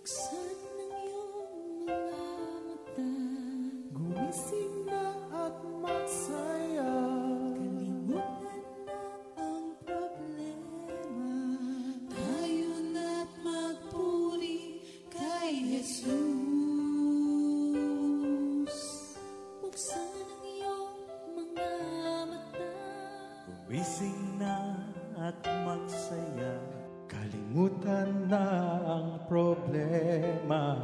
Buksan ang iyong mga mata, gumising na at magsaya. kalimutan na ang problema. Tayo na't magpuri kay Jesus. Buksan ang iyong mga mata, Gumising na at magsaya. Kalimutan na ang problema.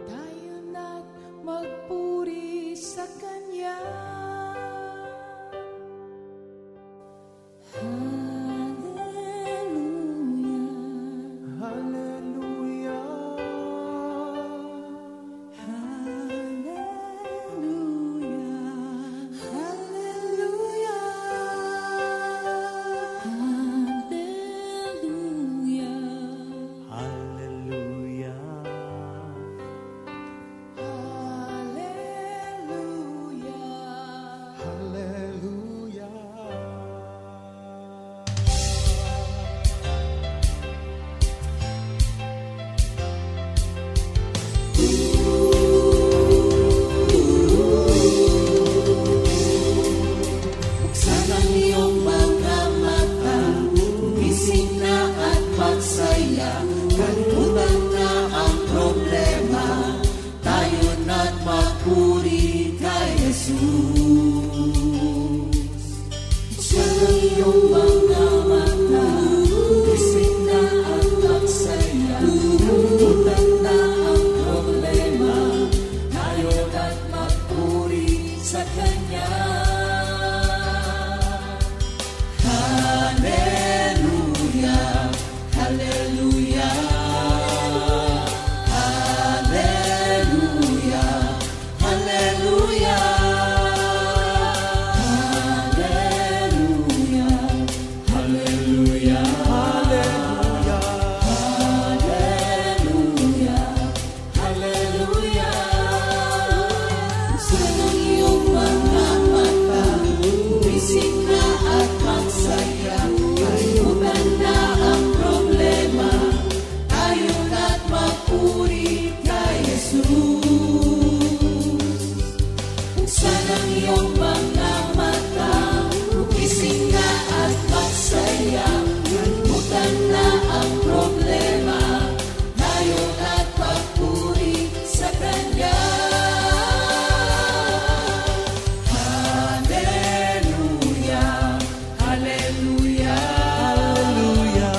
tayo na't magpuri sa Kanya. Hallelujah, Hallelujah. hallelujah, hallelujah, hallelujah, Hallelujah. hallelujah. Buksan ang iyong mga mata, gumising na at magsaya. Kalimutan na ang problema, tayo na't magpuri kay Jesus. Buksan ang iyong mga mata, gumising na at magsaya. Kalimutan na ang problema, tayo na't magpuri sa Kanya. Hallelujah, hallelujah, hallelujah, hallelujah, hallelujah, hallelujah, hallelujah, hallelujah. Buksan ang iyong mga mata, gumising na at magsaya. Kalimutan na ang problema, tayo na't magpuri kay Jesus. Buksan ang iyong mga mata, gumising na at magsaya. Kalimutan na ang problema, tayo na't magpuri sa Kanya. Hallelujah, hallelujah, hallelujah,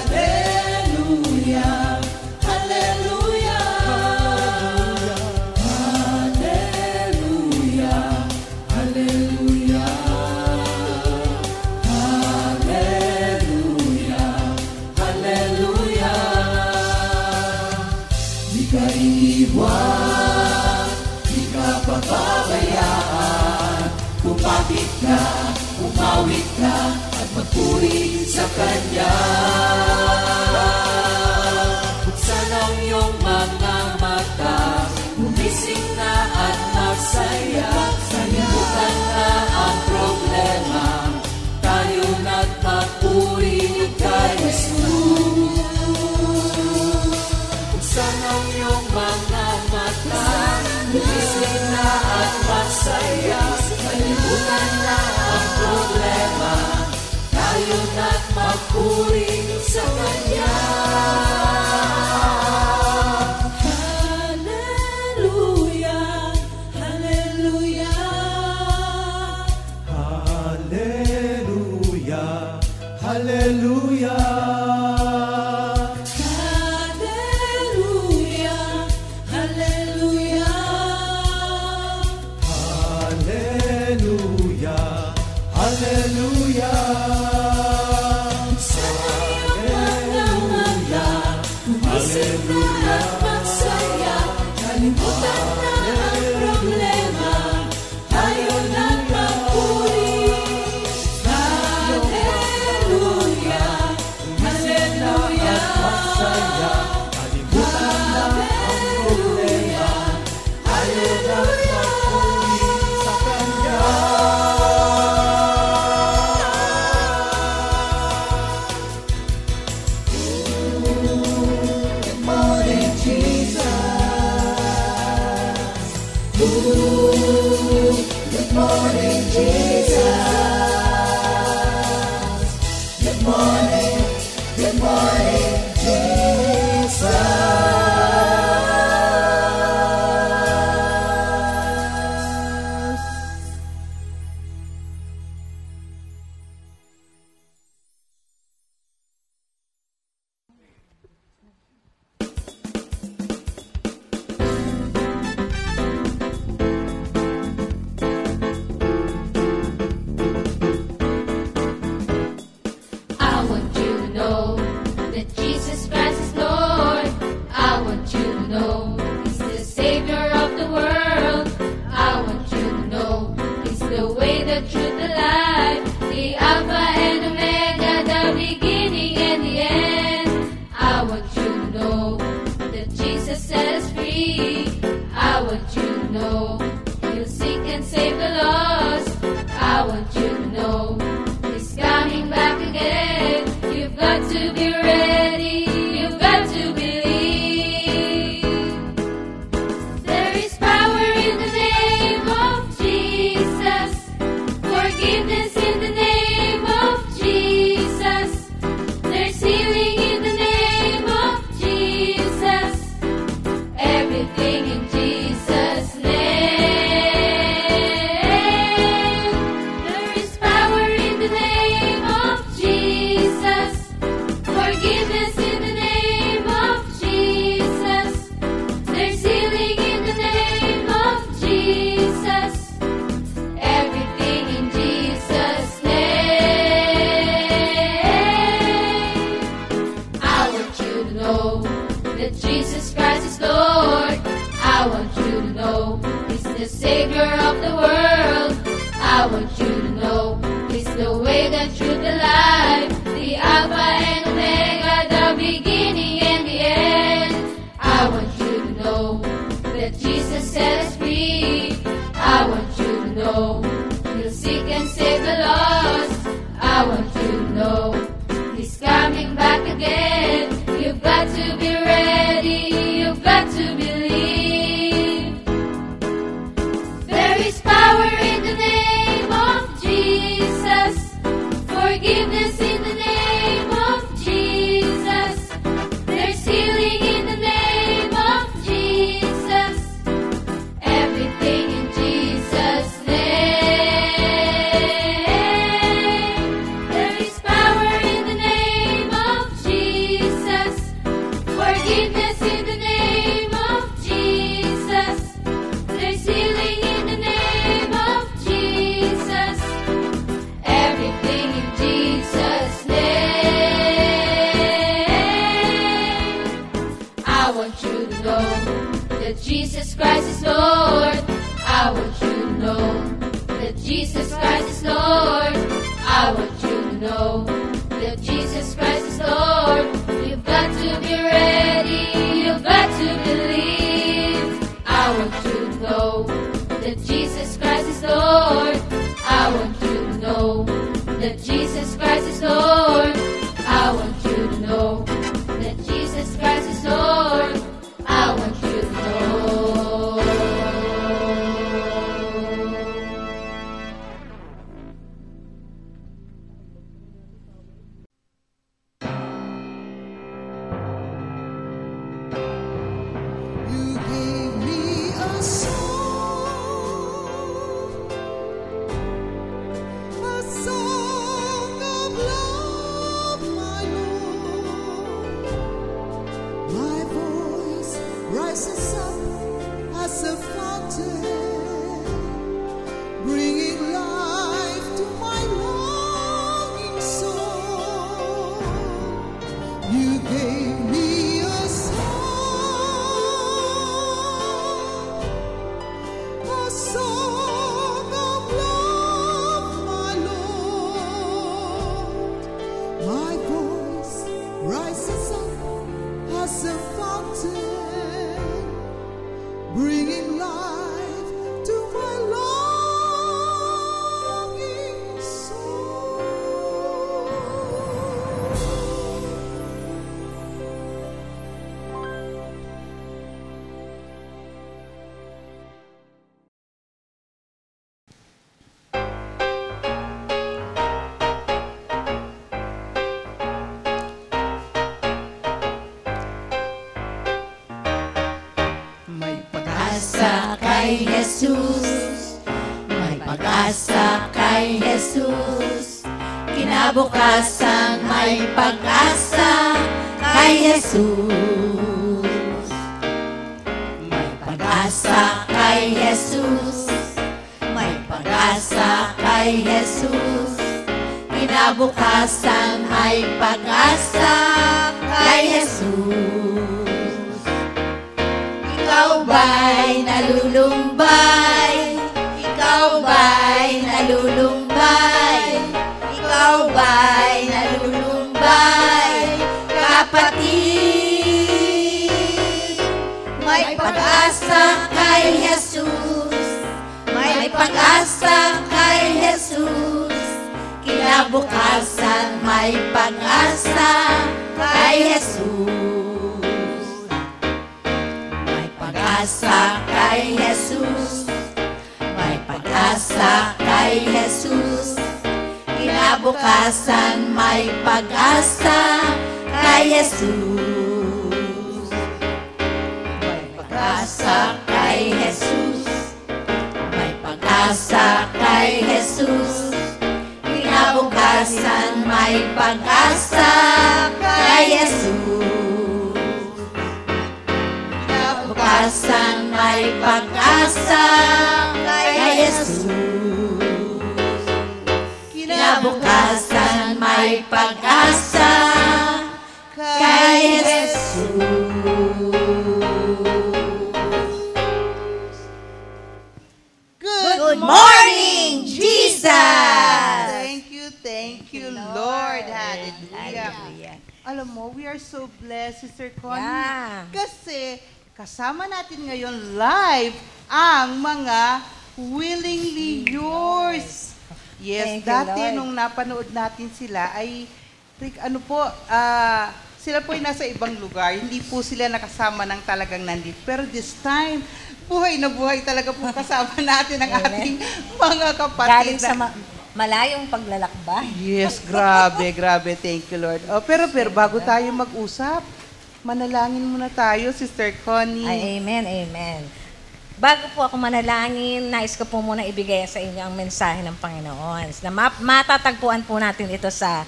hallelujah, hallelujah, hallelujah, hallelujah, hallelujah. Di ka iiwan, di ka pababayaan. Kumapit ka, umawit ka, at magpuri sa Kanya. Buksan ang iyong mga mata, gumising na at magsaya. Kalimutan na ang problema, tayo na't magpuri kay Jesus. Buksan ang iyong mga mata, gumising na at magsaya. Kalimutan na ang problema, tayo na't magpuri sa Kanya. Hallelujah, hallelujah, Hallelujah. Hallelujah. hallelujah, hallelujah. Hallelujah. Hallelujah. Sa iyong mga mata, gumising na at magsaya. Kalimutan na ang problema, tayo na't magpuri. Hallelujah, hallelujah, pag-asa kay Jesus. May pag-asa kay Jesus. Kinabukasan may pag-asa kay Jesus. May pag-asa kay Jesus. May pag-asa kay Jesus. Kinabukasan may pag-asa kay Jesus. Ikaw ba'y nalulumbay? Ikaw ba'y nalulumbay? Ikaw ba'y nalulumbay? Kapatid, may pag-asa kay Jesus. May pag-asa kay Jesus. Kinabukasan may pag-asa kay Jesus. May pag-asa kay Jesus. May pag-asa kay Jesus. Kinabukasan may pag-asa kay Jesus. May pag-asa kay Jesus. May pag-asa kay Jesus. Kinabukasan may pag-asa kay Jesus. Kinabukasan may pag-asa kay Jesus. Kinabukasan may pag-asa kay Jesus. Good morning, Jesus! Thank you, Lord. Hallelujah. Alam mo, we are so blessed, Sister Connie. Yeah. Kasi kasama natin ngayon live ang mga Willingly Yours. Yes, Thank you, dati Lord. nung napanood natin sila ay, sila po ay nasa ibang lugar. Hindi po sila nakasama ng talagang nandito. Pero this time, buhay na buhay talaga po kasama natin ang ating mga kapatid. Galing sa malayong paglalakbay. Yes, grabe. Thank you, Lord. Oh, pero bago tayo mag-usap, manalangin muna tayo, Sister Connie. Ay, amen. Bago po ako manalangin, nais ko po muna ibigay sa inyo ang mensahe ng Panginoon. Na matatagpuan po natin ito sa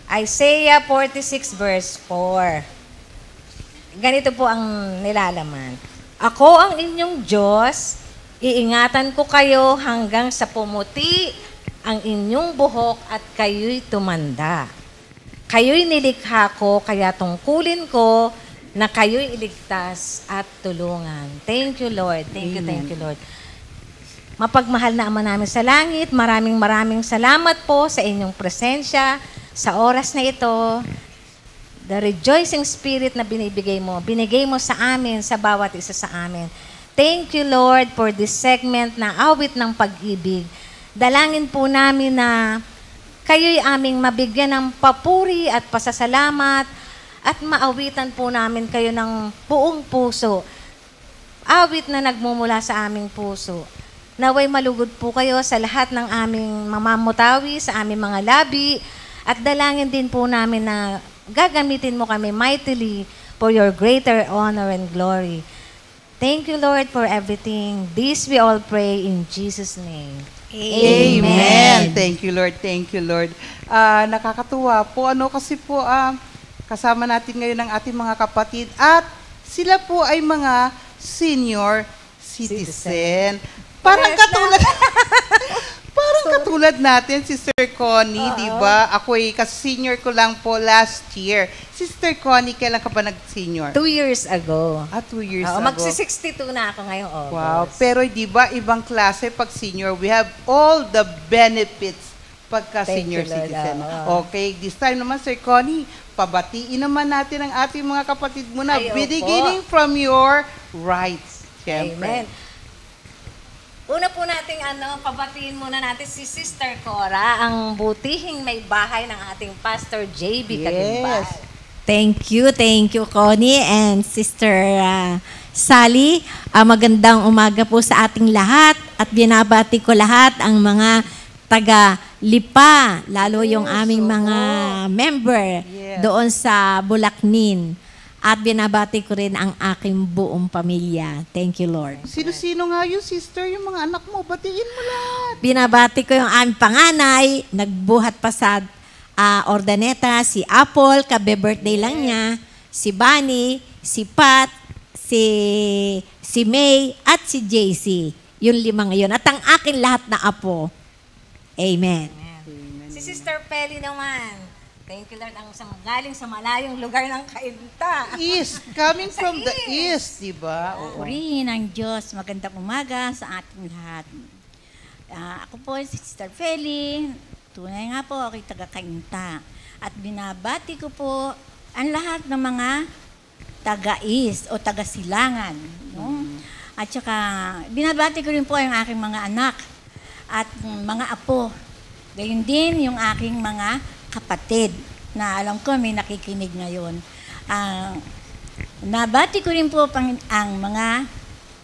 Isaiah 46 verse 4. Ganito po ang nilalaman. Ako ang inyong Diyos, iingatan ko kayo hanggang sa pumuti ang inyong buhok at kayo'y tumanda. Kayo'y nilikha ko, kaya tungkulin ko na kayo'y iligtas at tulungan. Thank you, Lord. Thank you, Lord. Mapagmahal na Ama namin sa langit, maraming salamat po sa inyong presensya sa oras na ito. The rejoicing spirit na binigay mo sa amin, sa bawat isa sa amin. Thank you, Lord, for this segment na awit ng pag-ibig. Dalangin po namin na kayo'y aming mabigyan ng papuri at pasasalamat at maawitan po namin kayo ng buong puso. Awit na nagmumula sa aming puso. Naway malugod po kayo sa lahat ng aming mamamutawi, sa aming mga labi, at dalangin din po namin na gagamitin mo kami mightily for your greater honor and glory. Thank you, Lord, for everything. This we all pray in Jesus' name. Amen. Thank you, Lord. Nakakatuwa po. Kasi po, kasama natin ngayon ang ating mga kapatid at sila po ay mga senior citizen. Parang katulad natin, Sister Connie, di ba? Ako'y senior ko lang po last year. Sister Connie, kailan ka ba nag-senior? 2 years ago. 2 years ago. Magsi-62 na ako ngayong August. Wow. Pero di ba, ibang klase pag senior, we have all the benefits pagka senior citizen. Okay, this time naman, Sir Connie, pabatiin naman natin ang ating mga kapatid muna, beginning from your rights. Siyempre. Amen. Una po nating pabatiin muna natin si Sister Cora, ang butihing may bahay ng ating Pastor JB Kagimbal. Yes. Thank you, Connie and Sister Sally. Magandang umaga po sa ating lahat at binabati ko lahat ang mga taga-Lipa, lalo yung aming mga member doon sa Bulacnin. At binabati ko rin ang aking buong pamilya. Thank you, Lord. Sino-sino nga yung sister, yung mga anak mo? Batiin mo lahat. Binabati ko yung aming panganay, nagbuhat pa sa Ordaneta, si Apple, kabe-birthday lang niya, si Bunny, si Pat, si May, at si JC. Yung 5 ngayon. At ang akin lahat na apo. Amen. Si Sister Peli naman. Thank you, Lord. Ang galing sa malayong lugar ng Kainta. East, coming from the east, di ba? Oo. Purihin ang Diyos. Magandang umaga sa ating lahat. Ako po si Sister Feli. Tunay nga po ako'y taga-Kainta. At binabati ko po ang lahat ng mga taga-East o taga-Silangan. No? At saka binabati ko rin po ang aking mga anak at mga apo. Gayun din yung aking mga kapatid na alam ko may nakikinig ngayon. Nabati ko rin po ang mga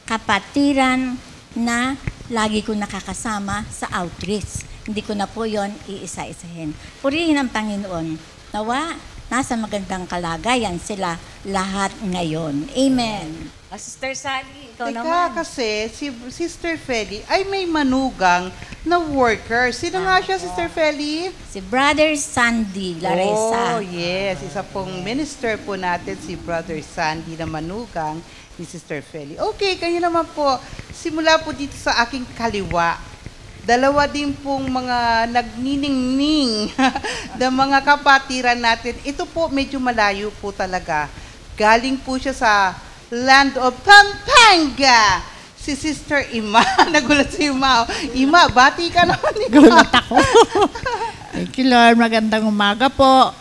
kapatiran na lagi ko nakakasama sa outreach. Hindi ko na po yon iisa-isahin. Purihin ang Panginoon. Nawa, nasa magandang kalagayan sila lahat ngayon. Amen. Sister Sally, ikaw Teka, naman. kasi si Sister Feli ay may manugang na worker. Sino nga siya, Sister Feli? Si Brother Sandy Oh, Laresa. yes. Isa pong minister po natin, si Brother Sandy na manugang ni Sister Feli. Okay, kayo naman po. Simula po dito sa aking kaliwa. Dalawa din pong mga nagniningning na mga kapatiran natin. Ito po medyo malayo po talaga. Galing po siya sa land of Pampanga. Si Sister Ima. Nagulat si Ima. Ima, bati ka naman. Gulat ako. Thank you, Lord. Magandang umaga po.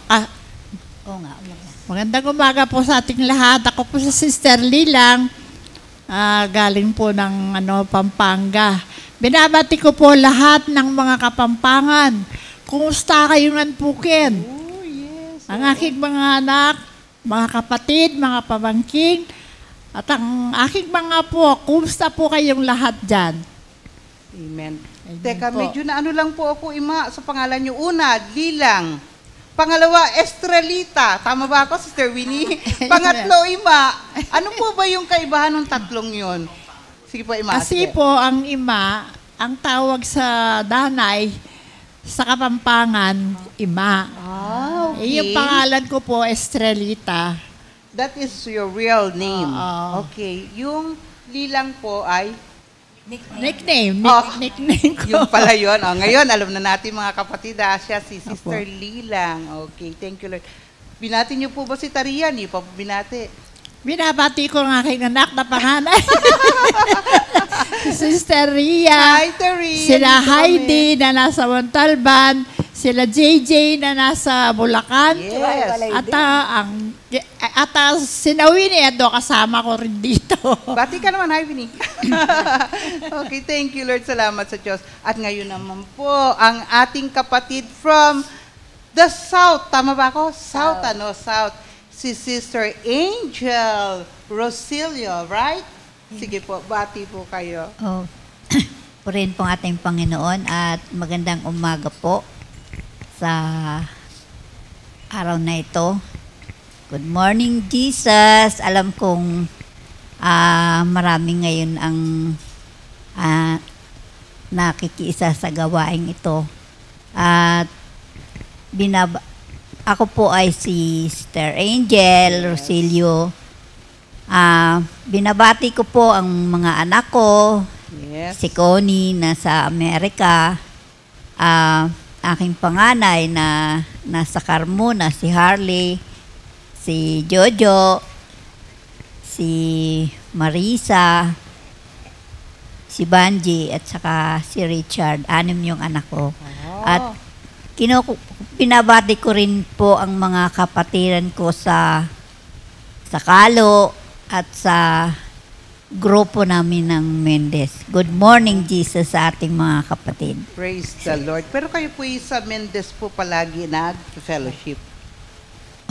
Magandang umaga po sa ating lahat. Ako po si Sister Lilang. Galing po ng Pampanga. Binabati ko po lahat ng mga Kapampangan. Kumusta kayong nanpukin? Oh, yes. Ang aking mga anak, mga kapatid, mga pamangking, at ang aking mga po, kumusta po kayong lahat dyan? Amen. Amen Teka, po. medyo na lang po ako, Ima, sa pangalan niyo. Una, Lilang. Pangalawa, Estrelita. Tama ba ako, Sister Winnie? Pangatlo, Ima. Ano po ba yung kaibahan ng tatlong yon? Sige po, Ima. Kasi sige. po, ang ima, ang tawag sa danay, sa Kapampangan, ima. Okay. Yung pangalan ko po, Estrelita. That is your real name. Oo. Okay. Yung Lilang po ay, Nickname. Oh. Nickname ko. yung pala yun. Oh, ngayon, alam na natin mga kapatid, siya si Sister Lilang. Okay, thank you, Lord. Binati niyo po ba si Tarian? Hindi pa po binati. Binabati ko ang aking anak na panganay. Sister Ria. Hi, Tarian. Sila Dito Heidi na nasa Montalban. Sila JJ na nasa Bulacan. Yes. At sinawin niya do kasama ko rin dito. Bati ka naman, hi, Winnie. Okay, thank you, Lord. Salamat sa Diyos. At ngayon naman po, ang ating kapatid from the South. Tama ba ako? South. Si Sister Angel Rosilio, right? Sige po, bati po kayo. Purihin po ang ating Panginoon at magandang umaga po sa araw na ito. Good morning, Jesus. Alam kong marami ngayon ang nakikiisa sa gawaing ito. At ako po ay si Sister Angel Rosilio. Binabati ko po ang mga anak ko. Yes. Si Connie na sa Amerika. Aking panganay na nasa Carmona, si Harley, si Jojo, si Marisa, si Banji, at saka si Richard. 6 yung anak ko. At pinabati ko rin po ang mga kapatiran ko sa Kalo at sa grupo namin ng Mendez. Good morning, Jesus, sa ating mga kapatid. Praise the Lord. Pero kayo po sa Mendez po palagi nag-fellowship.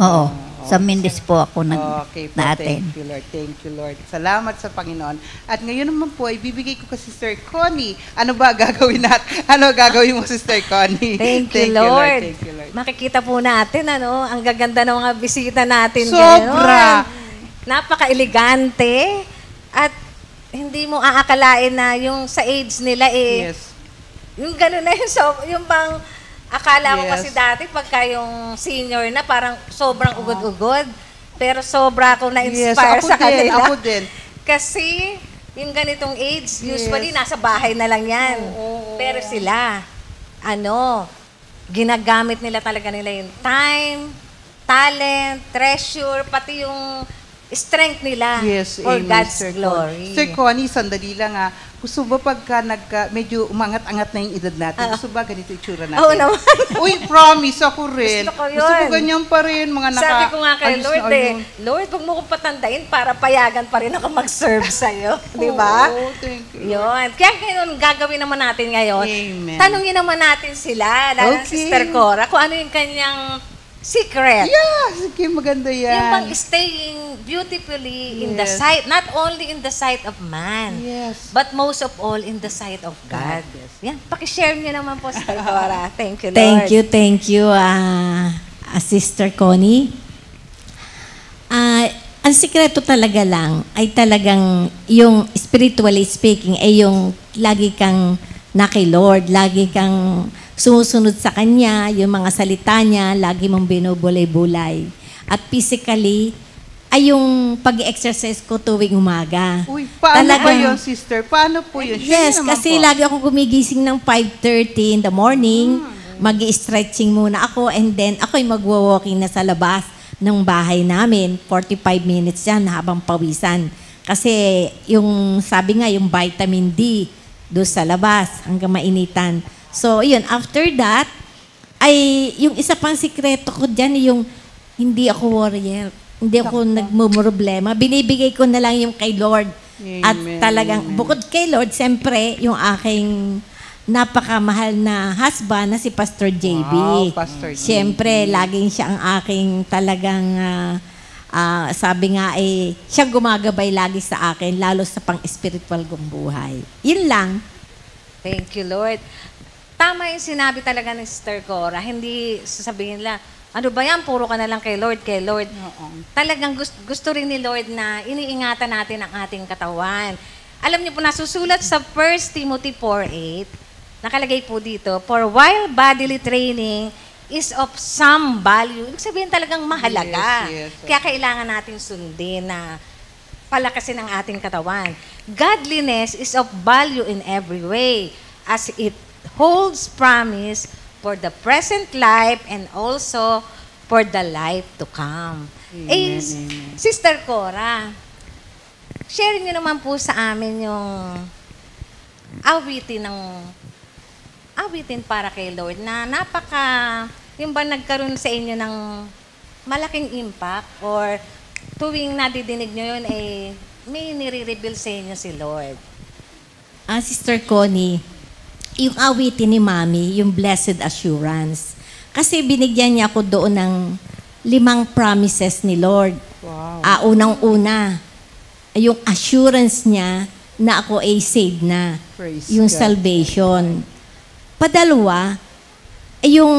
Oo. Sa Mendez po ako Okay po, na-attend. thank you, Lord. Thank you, Lord. Salamat sa Panginoon. At ngayon naman po, ibibigay ko kay Sister Connie. Ano ba gagawin natin? Ano gagawin mo, Sister Connie? Thank you, Lord. Thank you, Lord. Makikita po natin, ang gaganda ng mga bisita natin. Sobra. Ngayon. napaka-elegante, at hindi mo aakalain na yung sa age nila Yes. yung gano'n na yun. So, yung bang akala ko Yes. kasi dati pagka yung senior na parang sobrang ugod-ugod. Pero sobra akong na-inspire Yes, sa kanila. Ako din. Kasi yung ganitong age, usually Yes. nasa bahay na lang yan. Pero sila, ginagamit nila talaga nila yung time, talent, treasure, pati yung strength nila Yes, for amen, God's Sir glory. Sir Connie, sandali lang gusto ba pagka medyo umangat-angat na yung edad natin, gusto ba ganito itsura natin? Oo naman. Uy, promise ako rin. Gusto ko yun. Gusto ko ganyan pa rin, mga Sabi ko nga kay ayos Lord na ayun. Lord, huwag mo kong patandain para payagan pa rin ako mag-serve sa'yo. Di ba? Oo, thank you. Yun. Kaya ngayon, gagawin naman natin ngayon. Amen. Tanungin naman natin sila, lalo Okay. Sister Cora, kun ano yung kanyang secret. Yeah, sige, maganda yan. Yung bang staying beautifully in the Yes. sight, not only in the sight of man, Yes. but most of all in the sight of God. Yan, pakishare niyo naman po, Sister Cora. Thank you, Lord. Thank you, Sister Connie. Ang sikreto talaga lang ay talagang yung spiritually speaking ay yung lagi kang na kay Lord, lagi kang sumusunod sa Kanya, yung mga salita niya, lagi mong binubulay-bulay. At physically, ay yung pag-exercise ko tuwing umaga. Uy, paano ba Talagang- yun, sister? Paano po yun? Share Yes, naman kasi po. lagi ako gumigising ng 5:30 in the morning. Mag-i-stretching muna ako and then ako'y magwo-walking na sa labas ng bahay namin. 45 minutes yan habang pawisan. Kasi yung sabi nga, yung vitamin D doon sa labas hanggang mainitan. So, yun. After that, ay yung isa pang sikreto ko dyan, yung hindi ako warrior. Hindi ako nagmumroblema. Binibigay ko na lang yung kay Lord. At Amen, talagang, amen. bukod kay Lord, siyempre, yung aking napakamahal na husband na si Pastor JB. Wow, Pastor JB. Siyempre, laging siya ang aking talagang, sabi nga siya gumagabay lagi sa akin, lalo sa pang-spiritual kong buhay. Yun lang. Thank you, Lord. Tama yung sinabi talaga ni Sister Cora. Hindi sasabihin lang, ano ba yan? Puro ka na lang kay Lord, kay Lord. Talagang gusto rin ni Lord na iniingatan natin ang ating katawan. Alam niyo po, nasusulat sa 1 Timothy 4:8, nakalagay po dito, for while bodily training is of some value, ibig sabihin talagang mahalaga. Yes, yes. Kaya kailangan natin sundin na palakasin ang ating katawan. Godliness is of value in every way, as it holds promise for the present life and also for the life to come. Amen, Sister Cora, share niyo naman po sa amin yung awitin para kay Lord na yung ba nagkaroon sa inyo ng malaking impact or tuwing nadidinig nyo yun, may nire-reveal sa inyo si Lord. Sister Connie, yung awitin ni Mami, yung Blessed Assurance. Kasi binigyan niya ako doon ng 5 promises ni Lord. Wow. Unang-una, yung assurance niya na ako ay saved na. Praise Yung God. salvation. Padalawa, yung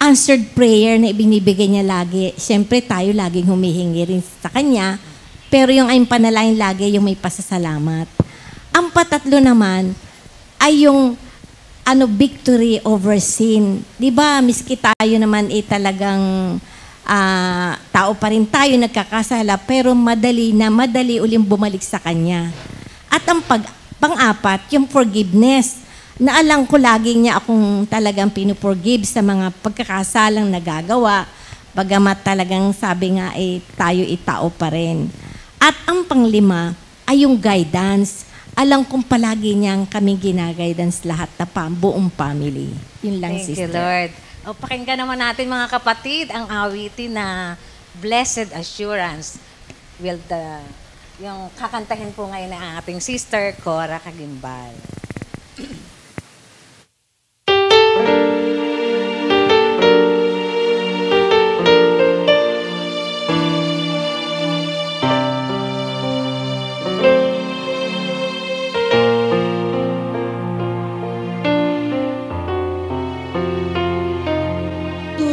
answered prayer na ibinibigay niya lagi. Siyempre, tayo laging humihingi rin sa Kanya. Pero yung ayong panalangin lagi, yung may pasasalamat. Ang patatlo naman ay yung victory over sin. Di ba, miski tayo naman talagang tao pa rin tayo nagkakasala, pero madali uling bumalik sa Kanya. At ang pang-apat, yung forgiveness. Naalang ko lagi niya akong talagang pinuforgive sa mga pagkakasalang nagagawa, bagamat talagang sabi nga tayo tao pa rin. At ang pang-5 ay yung guidance. Alam kong palagi niyang kaming ginaguidance lahat na buong family. Yun lang, Thank sister. you, Lord. O, pakinggan naman natin mga kapatid ang awitin na Blessed Assurance. Yung kakantahin po ngayon ng ating Sister Cora Kagimbal.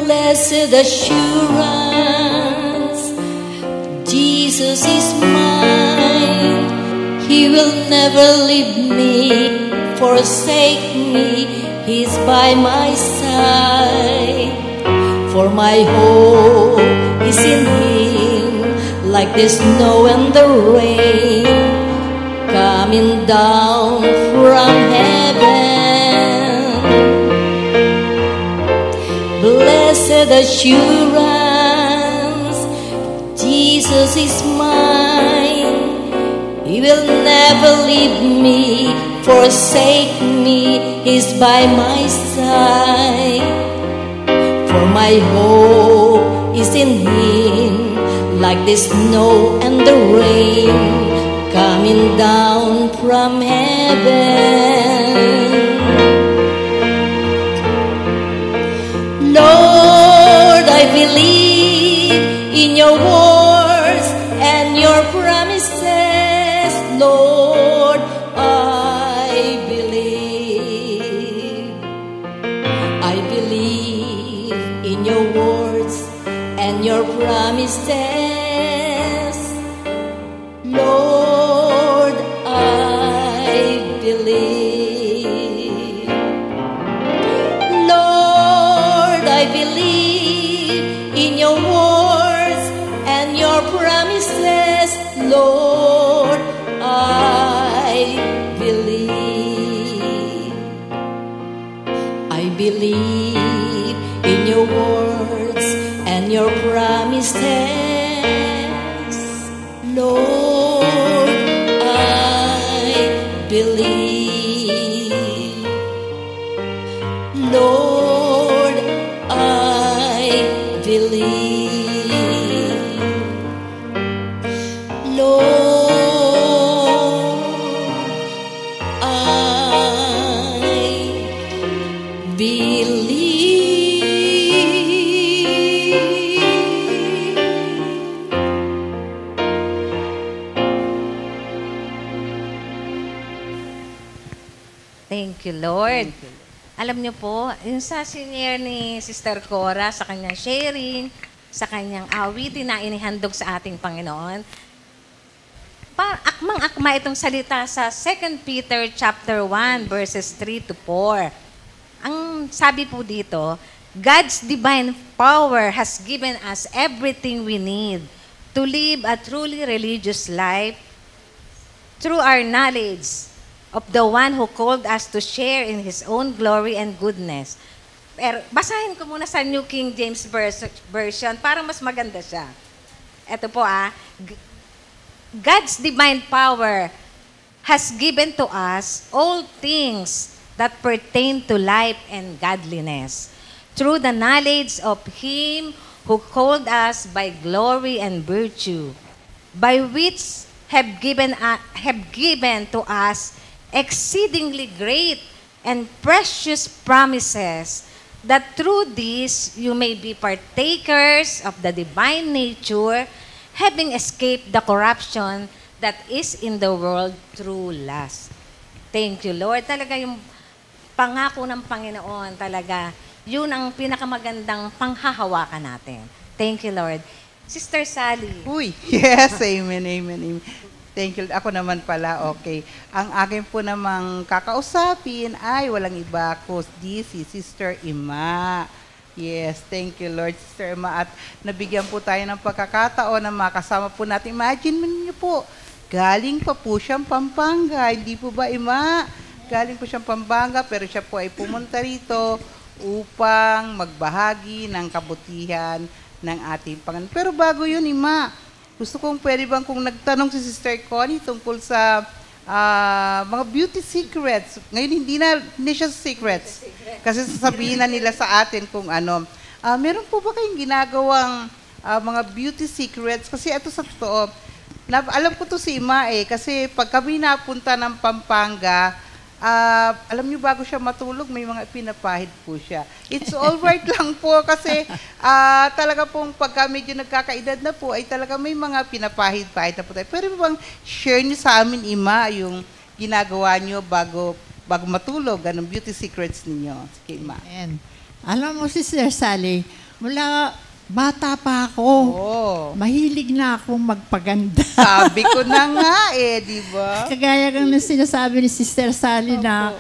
Blessed assurance, Jesus Jesus is mine. He will never leave me, forsake me. He's by my side. For my hope is in Him, like the snow and the rain coming down from heaven. Blessed assurance, Jesus is mine. He will never leave me, forsake me. He's by my side. For my hope is in Him, like the snow and the rain coming down from heaven. Lord, I believe in your words and your promises. Lord, I believe in your words and your promises. Lord, I believe. Lord, I believe in your words and your promises. Lord, I believe. I believe in your words and your promises. Lord, I believe. Lord, I believe. Lord, I believe. Thank you, Lord. Alam niyo po, yung sa senior ni Sister Cora, sa kanyang sharing, sa kanyang awitin na inihandog sa ating Panginoon, akmang-akma itong salita sa 2 Peter chapter 1, verses 3 to 4. Ang sabi po dito, God's divine power has given us everything we need to live a truly religious life through our knowledge of the one who called us to share in His own glory and goodness. Pero basahin ko muna sa New King James Version para mas maganda siya. Ito po God's divine power has given to us all things that pertain to life and godliness through the knowledge of Him who called us by glory and virtue, by which have given to us exceedingly great and precious promises, that through this you may be partakers of the divine nature, having escaped the corruption that is in the world through lust. Thank you, Lord. Talaga yung pangako ng Panginoon, talaga, yun ang pinakamagandang panghahawakan natin. Thank you, Lord. Sister Sally. Uy, yes, amen, amen, amen. Thank you. Ako naman pala, okay. Ang akin po namang kakausapin ay walang iba kundi si Sister Ima. Yes, thank you, Lord, Sister Ima. At nabigyan po tayo ng pagkakataon na makasama po natin. Imagine niyo po, galing pa po siyang Pampanga. Hindi po ba, Ima? Galing po siyang Pampanga, pero siya po ay pumunta rito upang magbahagi ng kabutihan ng ating Panginoon. Pero bago yun, Ima, gusto kong pwede bang kung nagtanong si Sister Connie tungkol sa mga beauty secrets. Ngayon, hindi siya secrets. Kasi sasabihin na nila sa atin kung ano. Meron po ba kayong ginagawang mga beauty secrets? Kasi ito sa totoo, alam ko to si Ima kasi pag kami napunta ng Pampanga, alam niyo bago siya matulog, may mga pinapahid po siya. It's all right lang po kasi talaga pong pagka medyo nagkakaedad na po, ay talaga may mga pinapahid-pahid na po tayo. Pero bang share niyo sa amin, Ima, yung ginagawa niyo bago matulog, beauty secrets ninyo. Sige, Ima. Alam mo, Sister Sally, mula bata pa ako. Oh. Mahilig na akong magpaganda. Sabi ko na nga di ba? Kagaya ng sinasabi ni Sister Sally na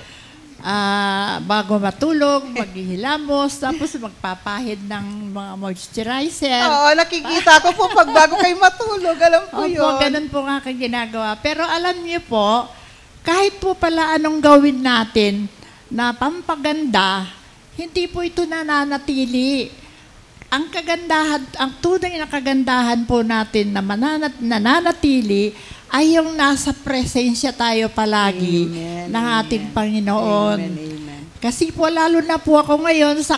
bago matulog, maghihilamos, tapos magpapahid ng mga moisturizer. Oo, nakikita ko po pag bago kayo matulog. Alam ko yun. Opo, ganun po nga aking ginagawa. Pero alam niyo po, kahit po pala anong gawin natin na pampaganda, hindi po ito nananatili. Ang kagandahan, ang tunay na kagandahan po natin na nananatili ay yung nasa presensya tayo palagi ng ating Panginoon. Amen. Kasi po lalo na po ako ngayon sa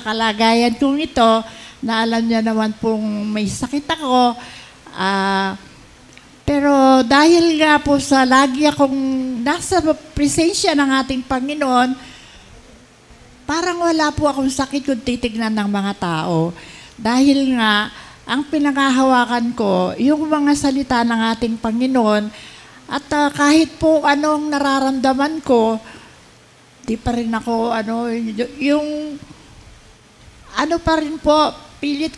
kalagayan kong ito, na alam niya naman pong may sakit ako, pero dahil nga po sa lagi akong nasa presensya ng ating Panginoon, parang wala po akong sakit kung titignan ng mga tao. Dahil nga, ang pinangahawakan ko, yung mga salita ng ating Panginoon, at kahit po anong nararamdaman ko, di pa rin ako, yung, pa rin po, pilit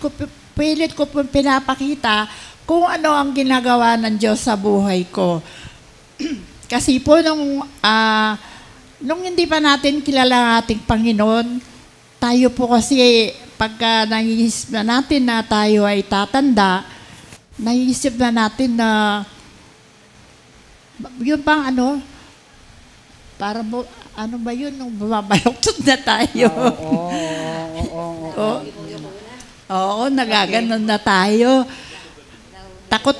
ko po pinapakita kung ano ang ginagawa ng Diyos sa buhay ko. Kasi po nung hindi pa natin kilala ang ating Panginoon, tayo po kasi pagka naiisip na natin na tayo ay tatanda, naiisip na natin na yun pang para mo, ba yun, nung bumabaloktot na tayo. Oo, nagaganon na tayo. Takot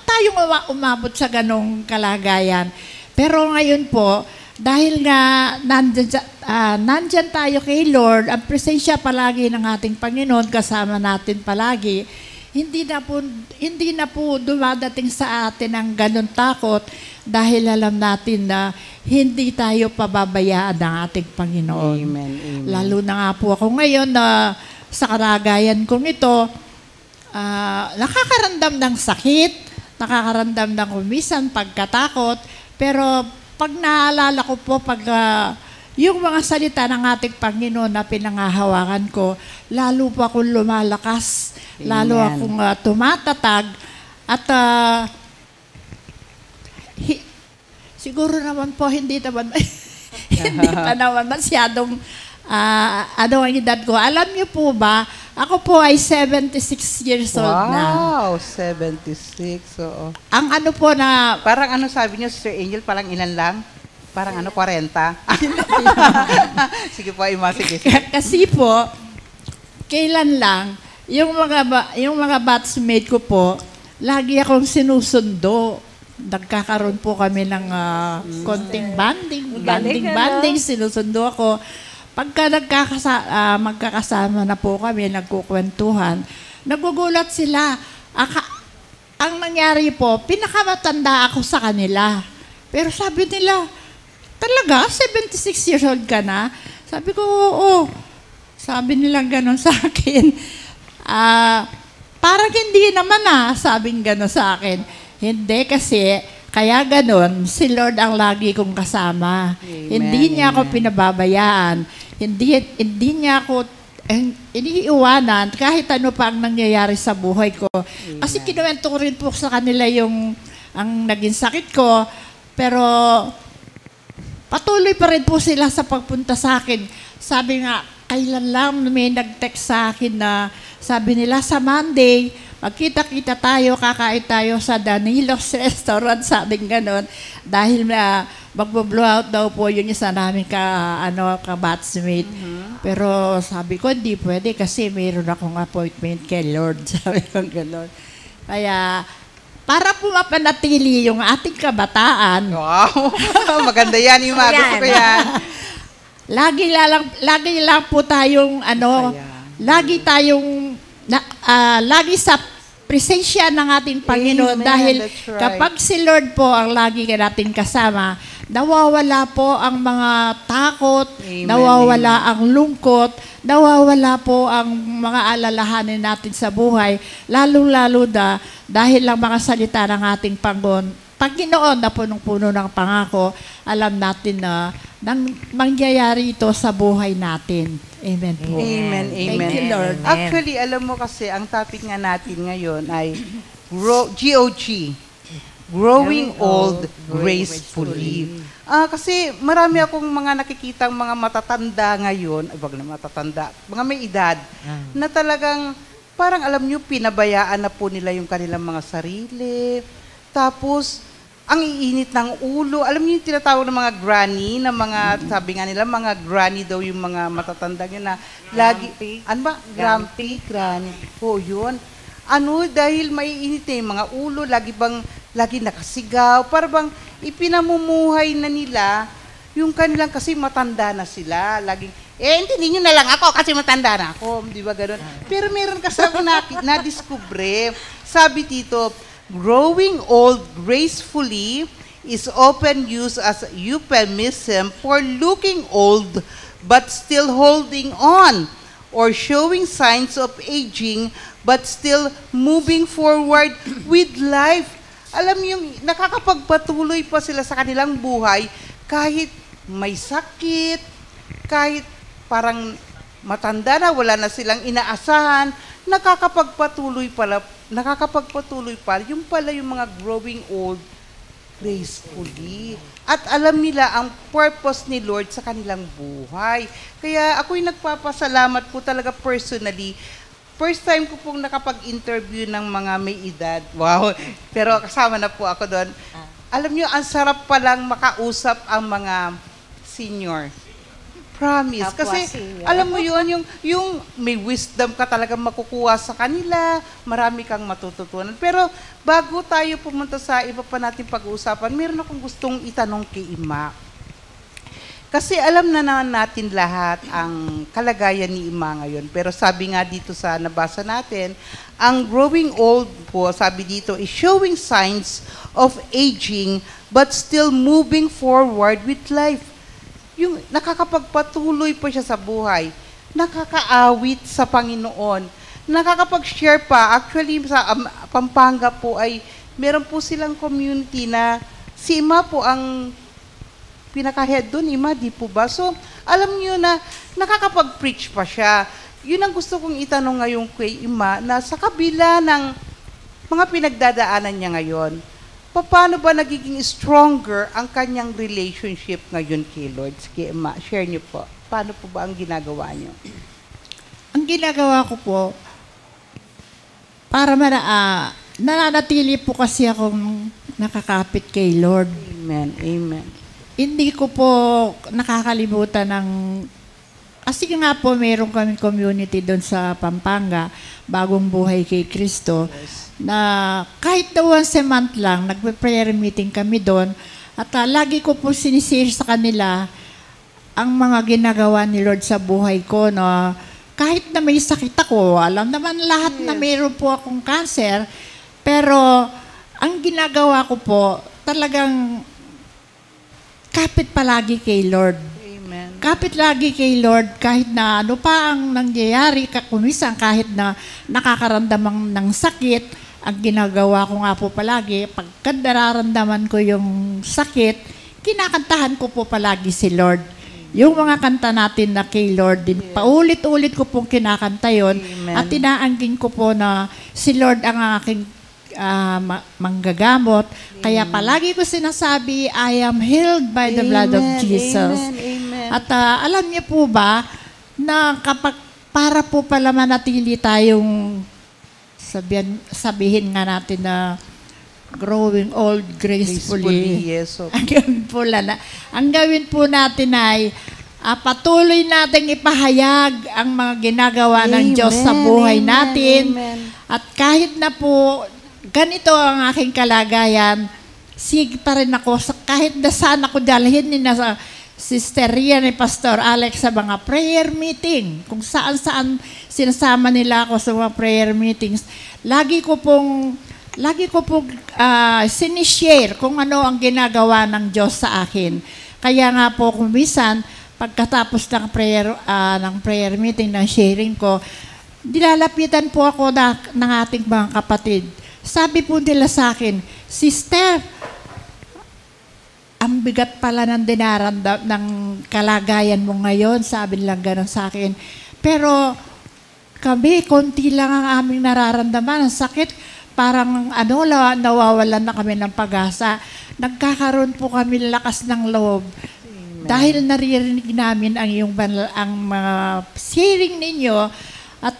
tayong umabot sa ganong kalagayan. Pero ngayon po, dahil nga nandyan tayo kay Lord, ang presensya palagi ng ating Panginoon, kasama natin palagi, hindi na po dumadating sa atin ang ganun takot dahil alam natin na hindi tayo pababayaan ng ating Panginoon. Amen. Lalo na nga po ako ngayon na sa kalagayan kong ito, nakakaramdam ng sakit, nakakaramdam ng kumisan, pagkatakot, pero pag naalala ko po, yung mga salita ng ating Panginoon na pinangahawakan ko, lalo po akong lumalakas, lalo akong tumatatag, at siguro naman po, hindi pa naman masyadong ang edad ko. Alam niyo po ba, ako po ay 76 years old na. Wow, 76. Oo. Ang po na... Parang sabi niyo, Sister Angel, parang ilan lang? Parang 40? Sige po, sige. Kasi po, kailan lang, yung mga batchmate ko po, lagi akong sinusundo. Nagkakaroon po kami ng konting banding, sinusundo ako. Pagka magkakasama na po kami, nagkukwentuhan, nagugulat sila. Ang nangyari po, pinakamatanda ako sa kanila. Pero sabi nila, talaga, 76 years old ka na? Sabi ko, oo. Sabi nilang gano'n sa akin. Parang hindi naman sabing gano'n sa akin. Hindi kasi, kaya gano'n, si Lord ang lagi kong kasama. Amen, hindi niya ako pinababayaan. Hindi niya ako iniiwanan kahit ano pa ang nangyayari sa buhay ko. Amen. Kasi kinuwento ko rin po sa kanila ang naging sakit ko. Pero patuloy pa rin po sila sa pagpunta sa akin. Sabi nga, kailan lang may nag-text sa akin na sabi nila sa Monday, magkita-kita tayo, kakain tayo sa Danilo's Restaurant, sabing ganon. Dahil magbo-blow out daw po yung isa namin ka-batchmate. Pero sabi ko, hindi pwede kasi mayroon akong appointment kay Lord. Sabi ko ganon. Kaya, para po mapanatili yung ating kabataan. Wow! Maganda yan, gusto ko yan. Lagi lang po tayong, lagi sa presensya ng ating Panginoon. Amen, Dahil that's right. kapag si Lord po ang lagi natin kasama, nawawala po ang mga takot, Amen, nawawala ang lungkot, nawawala po ang mga alalahanin natin sa buhay, lalong-lalo dahil lang mga salita ng ating Panginoon na punong-puno ng pangako, alam natin na nang mangyayari ito sa buhay natin. Amen po. Amen, amen. Thank you, Lord. Actually, alam mo kasi, ang topic nga natin ngayon ay GOG. Growing Old Gracefully. Kasi marami akong mga nakikitang mga matatanda ngayon, wag na matatanda, mga may edad, na talagang parang alam nyo, pinabayaan na po nila yung kanilang mga sarili. Tapos, ang iinit ng ulo. Alam niyo yung tinatawag ng mga granny, na mga, sabi nga nila, mga granny daw yung mga matatanda nyo na lagi, ano ba? Grumpy, granny. Oo, yun. Dahil maiinit na yung mga ulo, lagi nakasigaw, para bang ipinamumuhay na nila yung kanilang, kasi matanda na sila. Laging, hindi nyo na lang ako kasi matanda na ako. Di ba ganun? Pero meron kasi ako na-discover. Sabi dito, growing old gracefully is often used as a euphemism for looking old but still holding on, or showing signs of aging but still moving forward with life. Alam niyo, nakakapagpatuloy pa sila sa kanilang buhay kahit may sakit, kahit parang matanda na, wala na silang inaasahan, nakakapagpatuloy pa, yung pala yung mga growing old gracefully. At alam nila ang purpose ni Lord sa kanilang buhay. Kaya ako'y nagpapasalamat po talaga personally. First time ko pong nakapag-interview ng mga may edad. Wow! Pero kasama na po ako doon. Alam niyo, ang sarap palang makausap ang mga senior. Promise. Kasi, alam mo yun, yung may wisdom ka talaga makukuha sa kanila, marami kang matututunan. Pero, bago tayo pumunta sa iba pa natin pag-uusapan, meron akong gustong itanong kay Ima. Kasi alam na natin lahat ang kalagayan ni Ima ngayon. Pero sabi nga dito sa nabasa natin, ang growing old po, sabi dito, is showing signs of aging but still moving forward with life. Yung nakakapagpatuloy pa siya sa buhay, nakakaawit sa Panginoon, nakakapag-share pa. Actually, sa Pampanga po ay meron po silang community na si Ima po ang pinaka-head doon, Ima, di po ba? So, alam niyo na nakakapag-preach pa siya. Yun ang gusto kong itanong ngayon kay Ima, na sa kabila ng mga pinagdadaanan niya ngayon, paano ba nagiging stronger ang kanyang relationship ngayon kay Lord? Sige, Ima, share niyo po. Paano po ba ang ginagawa niyo? Ang ginagawa ko po, para nananatili po kasi akong nakakapit kay Lord. Amen, amen. Hindi ko po nakakalimutan ng, kasi nga po meron kami community doon sa Pampanga, Bagong Buhay kay Kristo, na kahit na once a month lang, nagpe-prayer meeting kami doon, at lagi ko po sinisir sa kanila ang mga ginagawa ni Lord sa buhay ko, no? Kahit na may sakit ako, alam naman lahat na mayroon po akong cancer, pero ang ginagawa ko po, talagang kapit palagi kay Lord. Amen. Kapit lagi kay Lord kahit na ano pa ang nangyayari, kumisan kahit na nakakaramdam ng sakit, ang ginagawa ko nga po palagi, pagka nararamdaman ko yung sakit, kinakantahan ko po palagi si Lord. Yung mga kanta natin na kay Lord din, paulit-ulit ko pong kinakanta yun. Amen. At tinaangging ko po na si Lord ang aking manggagamot. Kaya palagi ko sinasabi, I am healed by the blood of Jesus. Amen. At alam niyo po ba, na kapag para po pala manatili tayong sabihin nga natin na growing old gracefully. Yes, okay. Ang gawin po natin ay patuloy nating ipahayag ang mga ginagawa ng Diyos sa buhay natin. Amen. At kahit na po ganito ang aking kalagayan, sige pa rin ako, kahit na saan ako dalhin ni na Sister Ria ni Pastor Alex sa mga prayer meeting, kung saan-saan sinasama nila ako sa mga prayer meetings, lagi ko pong sinishare kung ano ang ginagawa ng Diyos sa akin. Kaya nga po kung minsan, pagkatapos ng prayer meeting, ng sharing ko, dilalapitan po ako ng ating mga kapatid. Sabi po nila sa akin, Sister, ang ang bigat pala ng dinaramdam ng kalagayan mo ngayon, sabi lang gano'n sa akin. Pero kami, konti lang ang aming nararamdaman. Ang sakit, parang nawawalan na kami ng pag-asa. Nagkakaroon po kami lakas ng loob. Amen. Dahil naririnig namin ang mga sharing ninyo. At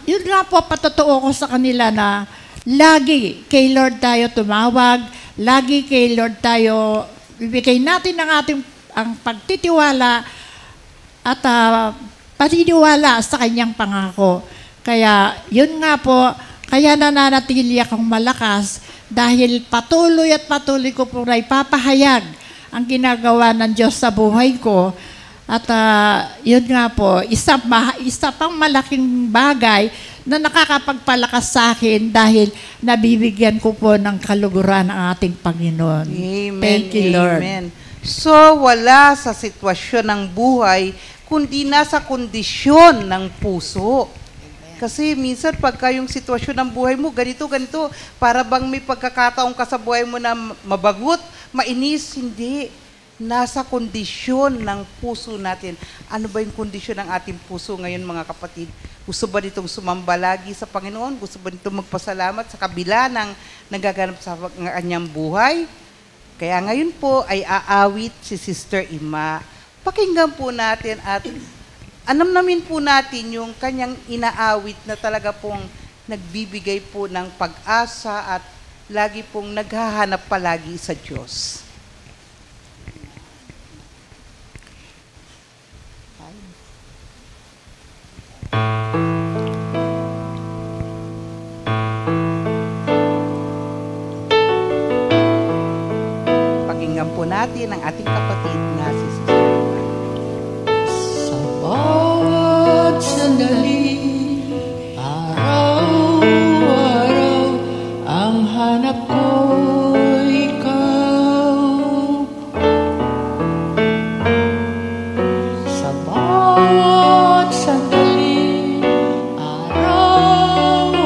yun nga po, patotoo ko sa kanila na lagi kay Lord tayo tumawag, lagi kay Lord tayo, bibigay natin ang pagtitiwala at paniniwala sa kanyang pangako. Kaya, yun nga po, kaya nananatili akong malakas dahil patuloy ko po na ipapahayag ang ginagawa ng Diyos sa buhay ko. At yun nga po, isa pang malaking bagay na nakakapagpalakas sa akin dahil nabibigyan ko po ng kaluguran ang ating Panginoon. Amen. Thank you, Lord. Amen. So, wala sa sitwasyon ng buhay, kundi nasa kondisyon ng puso. Kasi minsan pagka yung sitwasyon ng buhay mo, ganito, para bang may pagkakataong ka sa buhay mo na mabagut, mainis, hindi. Nasa kondisyon ng puso natin. Ano ba yung kondisyon ng ating puso ngayon, mga kapatid? Gusto ba nitong sumamba lagi sa Panginoon? Gusto ba nitong magpasalamat sa kabila ng nagaganap sa kanyang buhay? Kaya ngayon po ay aawit si Sister Ima. Pakinggan po natin at anamnamin po natin yung kanyang inaawit na talaga pong nagbibigay po ng pag-asa at lagi pong naghahanap palagi sa Diyos. Pakinggan po natin ang ating kapatid na si Sister Ima. Sa bawat sandali, araw-araw, ang hanap ko ikaw. Sa bawat sandali, araw-araw,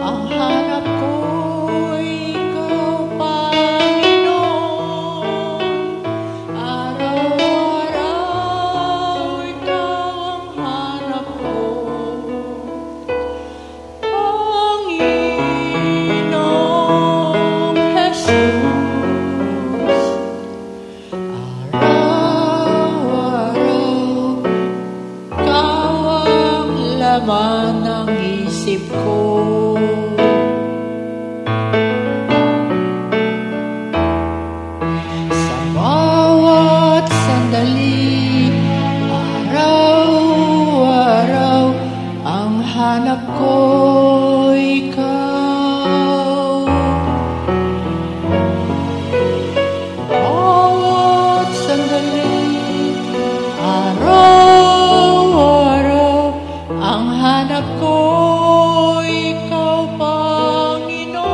ang hanap ko ikaw, Panginoon. Araw-araw, ikaw ang hanap ko, Panginoong Jesus. Araw-araw, ikaw ang laman ng isip ko. Sa bawat sandali, araw-araw, ang hanap ko ikaw. Bawat sandali, araw-araw, ang hanap ko ikaw, Panginoon.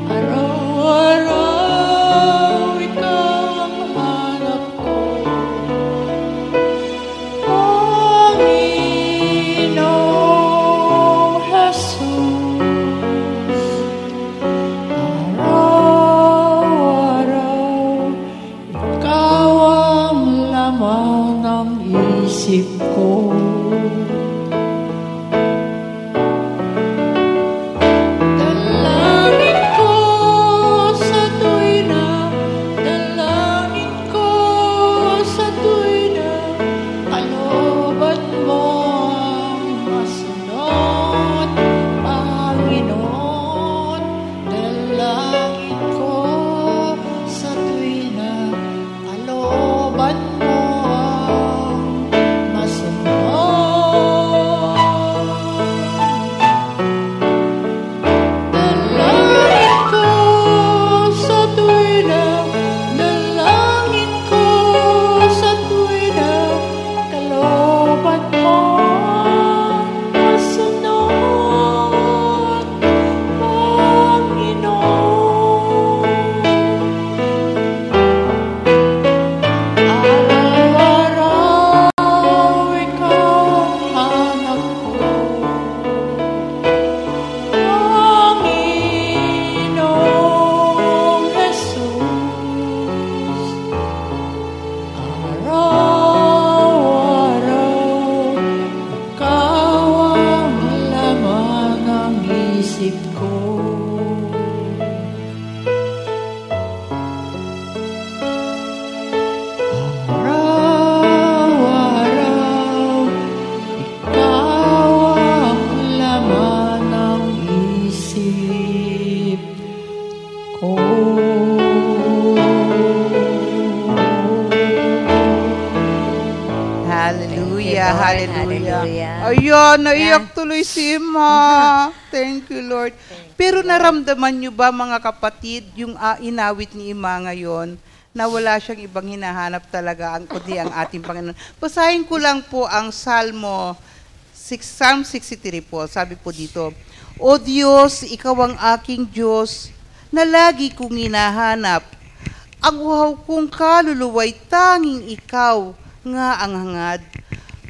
Araw-araw, ikaw ang hanap ko, Panginoong Jesus. Araw-araw, ikaw ang laman ng isip ko. Dalangin ko sa tuwina, dalangin ko sa tuwina, kalooban mo ang masunod, Panginoon. Dalangin ko sa tuwina, kalooban mo ang masunod. Hallelujah, Lord. hallelujah. Hallelujah. Ayun, naiyak tuloy si Ma. Thank you, Lord. Pero naramdaman nyo ba, mga kapatid, yung inawit ni Ima ngayon, na wala siyang ibang hinahanap talaga kundi ang ating Panginoon. Basahin ko lang po ang Psalm 63 po. Sabi po dito, O Diyos, Ikaw ang aking Diyos, na lagi kong hinahanap. Ang uhaw kong kaluluwa'y tanging Ikaw nga ang hangad.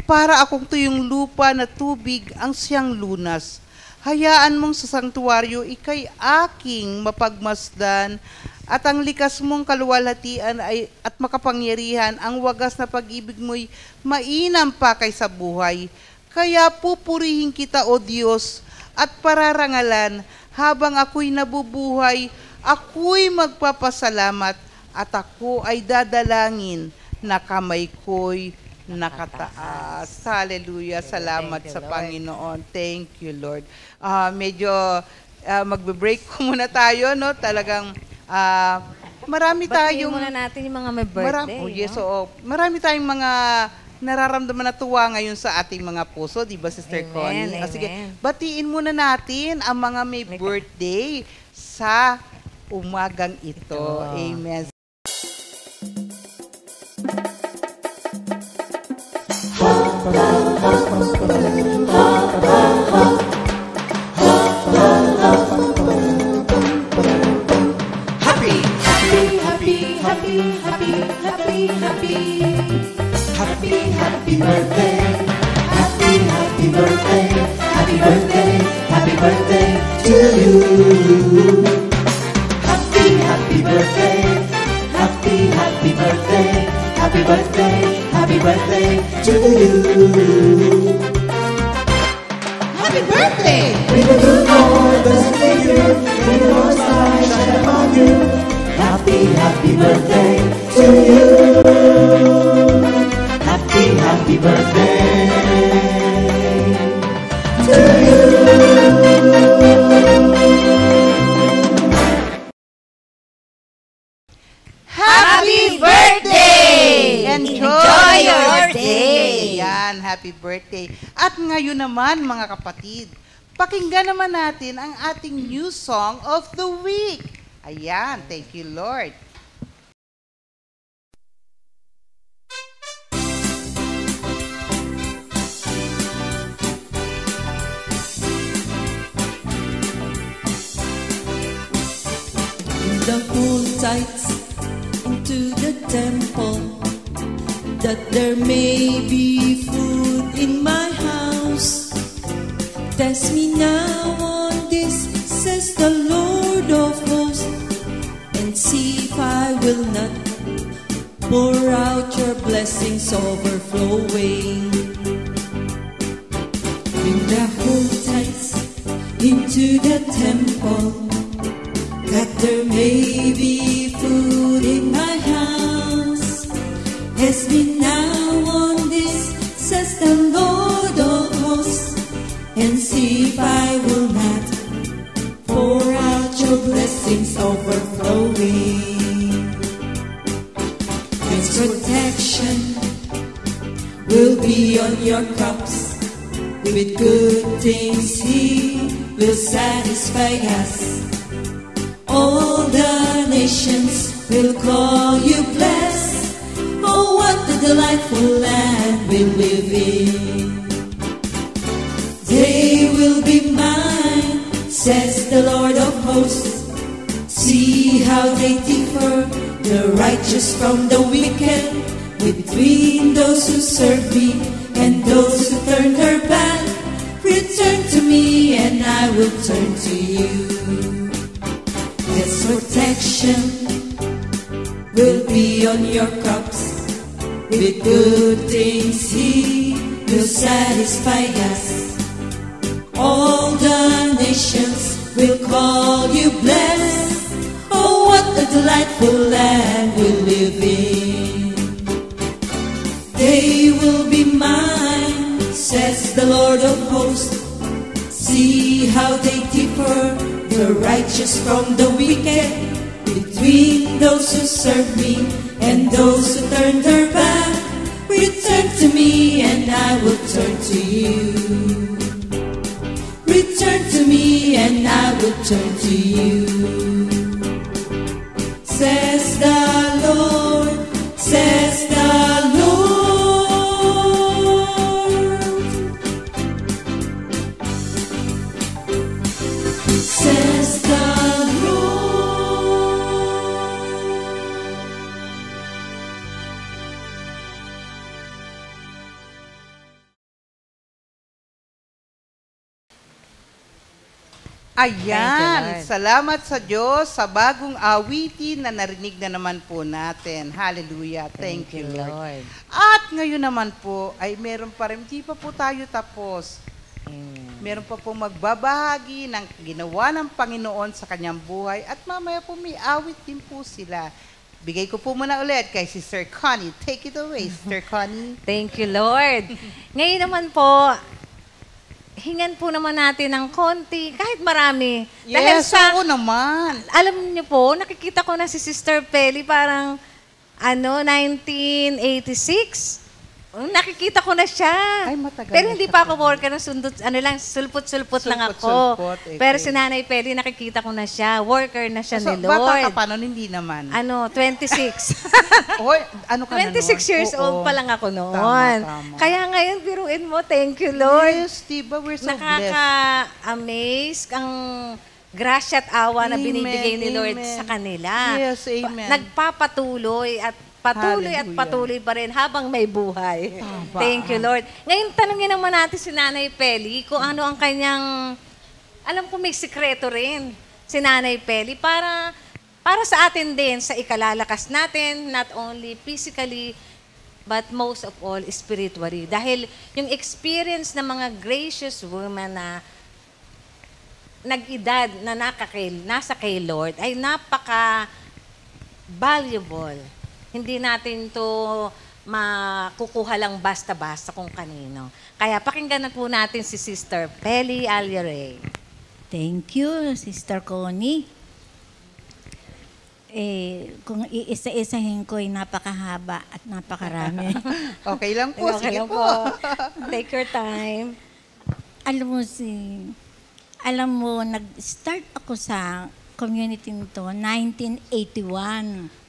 Para akong tuyong lupa na tubig ang siyang lunas. Hayaan mong sa sanktuaryo, ika'y aking mapagmasdan, at ang likas mong kaluwalhatian at makapangyarihan, ang wagas na pag-ibig mo'y mainam pa kaysa buhay. Kaya pupurihin kita, O Diyos, at pararangalan, habang ako'y nabubuhay, ako'y magpapasalamat, at ako ay dadalangin na kamay ko'y nakataas. Hallelujah. Salamat sa Panginoon. Thank you, Lord. Medyo magbe-break ko muna tayo, no? Talagang marami tayong... Batiin muna natin yung mga may birthday. Yes, oo. Marami tayong mga nararamdaman na tuwa ngayon sa ating mga puso, di ba, Sister Connie? Amen. Sige, batiin muna natin ang mga may birthday sa umagang ito. Amen. Happy, happy, happy, happy, happy, happy, happy. Happy, happy birthday. Happy, happy birthday. Happy birthday, happy birthday to you. Happy, happy birthday. Happy, happy birthday. Happy birthday, happy birthday to you. Happy birthday! May the good Lord bless and save you. May the Lord's light shine upon you. Happy, happy birthday to you. Happy, happy birthday to you. Happy birthday! Enjoy your day! Yan, happy birthday. At ngayon naman, mga kapatid, pakinggan naman natin ang ating new song of the week. Ayan, thank you, Lord. The full tights into the temple, that there may be food in my house. Test me now on this, says the Lord of hosts, and see if I will not pour out your blessings overflowing. Bring the whole tithes into the temple, that there may be food in my house. Test me now on this, says the Lord of hosts, and see if I will not pour out your blessings overflowing. His protection will be on your crops. With good things He will satisfy us. All the nations will call you blessed. Oh, what a delightful land we live in. They will be mine, says the Lord of hosts. See how they differ, the righteous from the wicked, between those who serve me and those who turn their back. Return to me and I will turn to you. His protection will be on your crops. With good things He will satisfy us. All the nations will call you blessed. Oh, what a delightful land we live in. They will be mine, says the Lord of hosts. See how they differ, the righteous from the wicked, between those who serve me and those who turn their back. Return Return to me and I will turn to you. Return to me and I will turn to you. Says the Lord, says the Lord. Says the Ayan, salamat sa Diyos sa bagong awitin na narinig na naman po natin. Hallelujah. Thank you, Lord. At ngayon naman po, ay meron pa rin, hindi pa po tayo tapos. Meron pa po magbabahagi ng ginawa ng Panginoon sa kanyang buhay at mamaya po may awit din po sila. Bigay ko po muna ulit kay Sister Connie. Take it away, Sister Connie. Thank you, Lord. Ngayon naman po, hingan po naman natin ng konti, kahit marami. Dahil Yes, oo naman. Alam niyo po, nakikita ko na si Sister Peli parang 1986. Nakikita ko na siya. Ay, matagal Pero na hindi siya pa ako worker ng sulpot-sulpot lang ako. Sulpot-sulpot, Pero si Nanay Peli, nakikita ko na siya. Worker na siya So, ni Lord. bata ka pa nun, hindi naman. 26. Oy, ano ka na 26 years Oo. old pa lang ako noon. Tama. Kaya ngayon, biruin mo, thank you, Lord. Yes, diba? We're so blessed. Nakaka-amaze ang grasya at awa na Amen, binibigay ni Lord amen. sa kanila. Yes, amen. Nagpapatuloy at patuloy at Hallelujah. patuloy pa rin habang may buhay. Tama. Thank you, Lord. Ngayon, tanungin naman natin si Nanay Peli kung ano ang kanyang, alam ko may sikreto rin si Nanay Peli para sa atin din, sa ikalalakas natin, not only physically, but most of all, spiritually. Dahil yung experience ng mga gracious women na nag-edad na nasa kay Lord ay napaka-valuable. Hindi natin to makukuha lang basta-basta kung kanino. Kaya pakinggan na po natin si Sister Peli Alyare. Thank you, Sister Connie. Kung iisa-isahin ko ay napakahaba at napakarami. Okay lang po. Okay Sige lang po. Take your time. Alam mo, nag-start ako sa community nito 1981.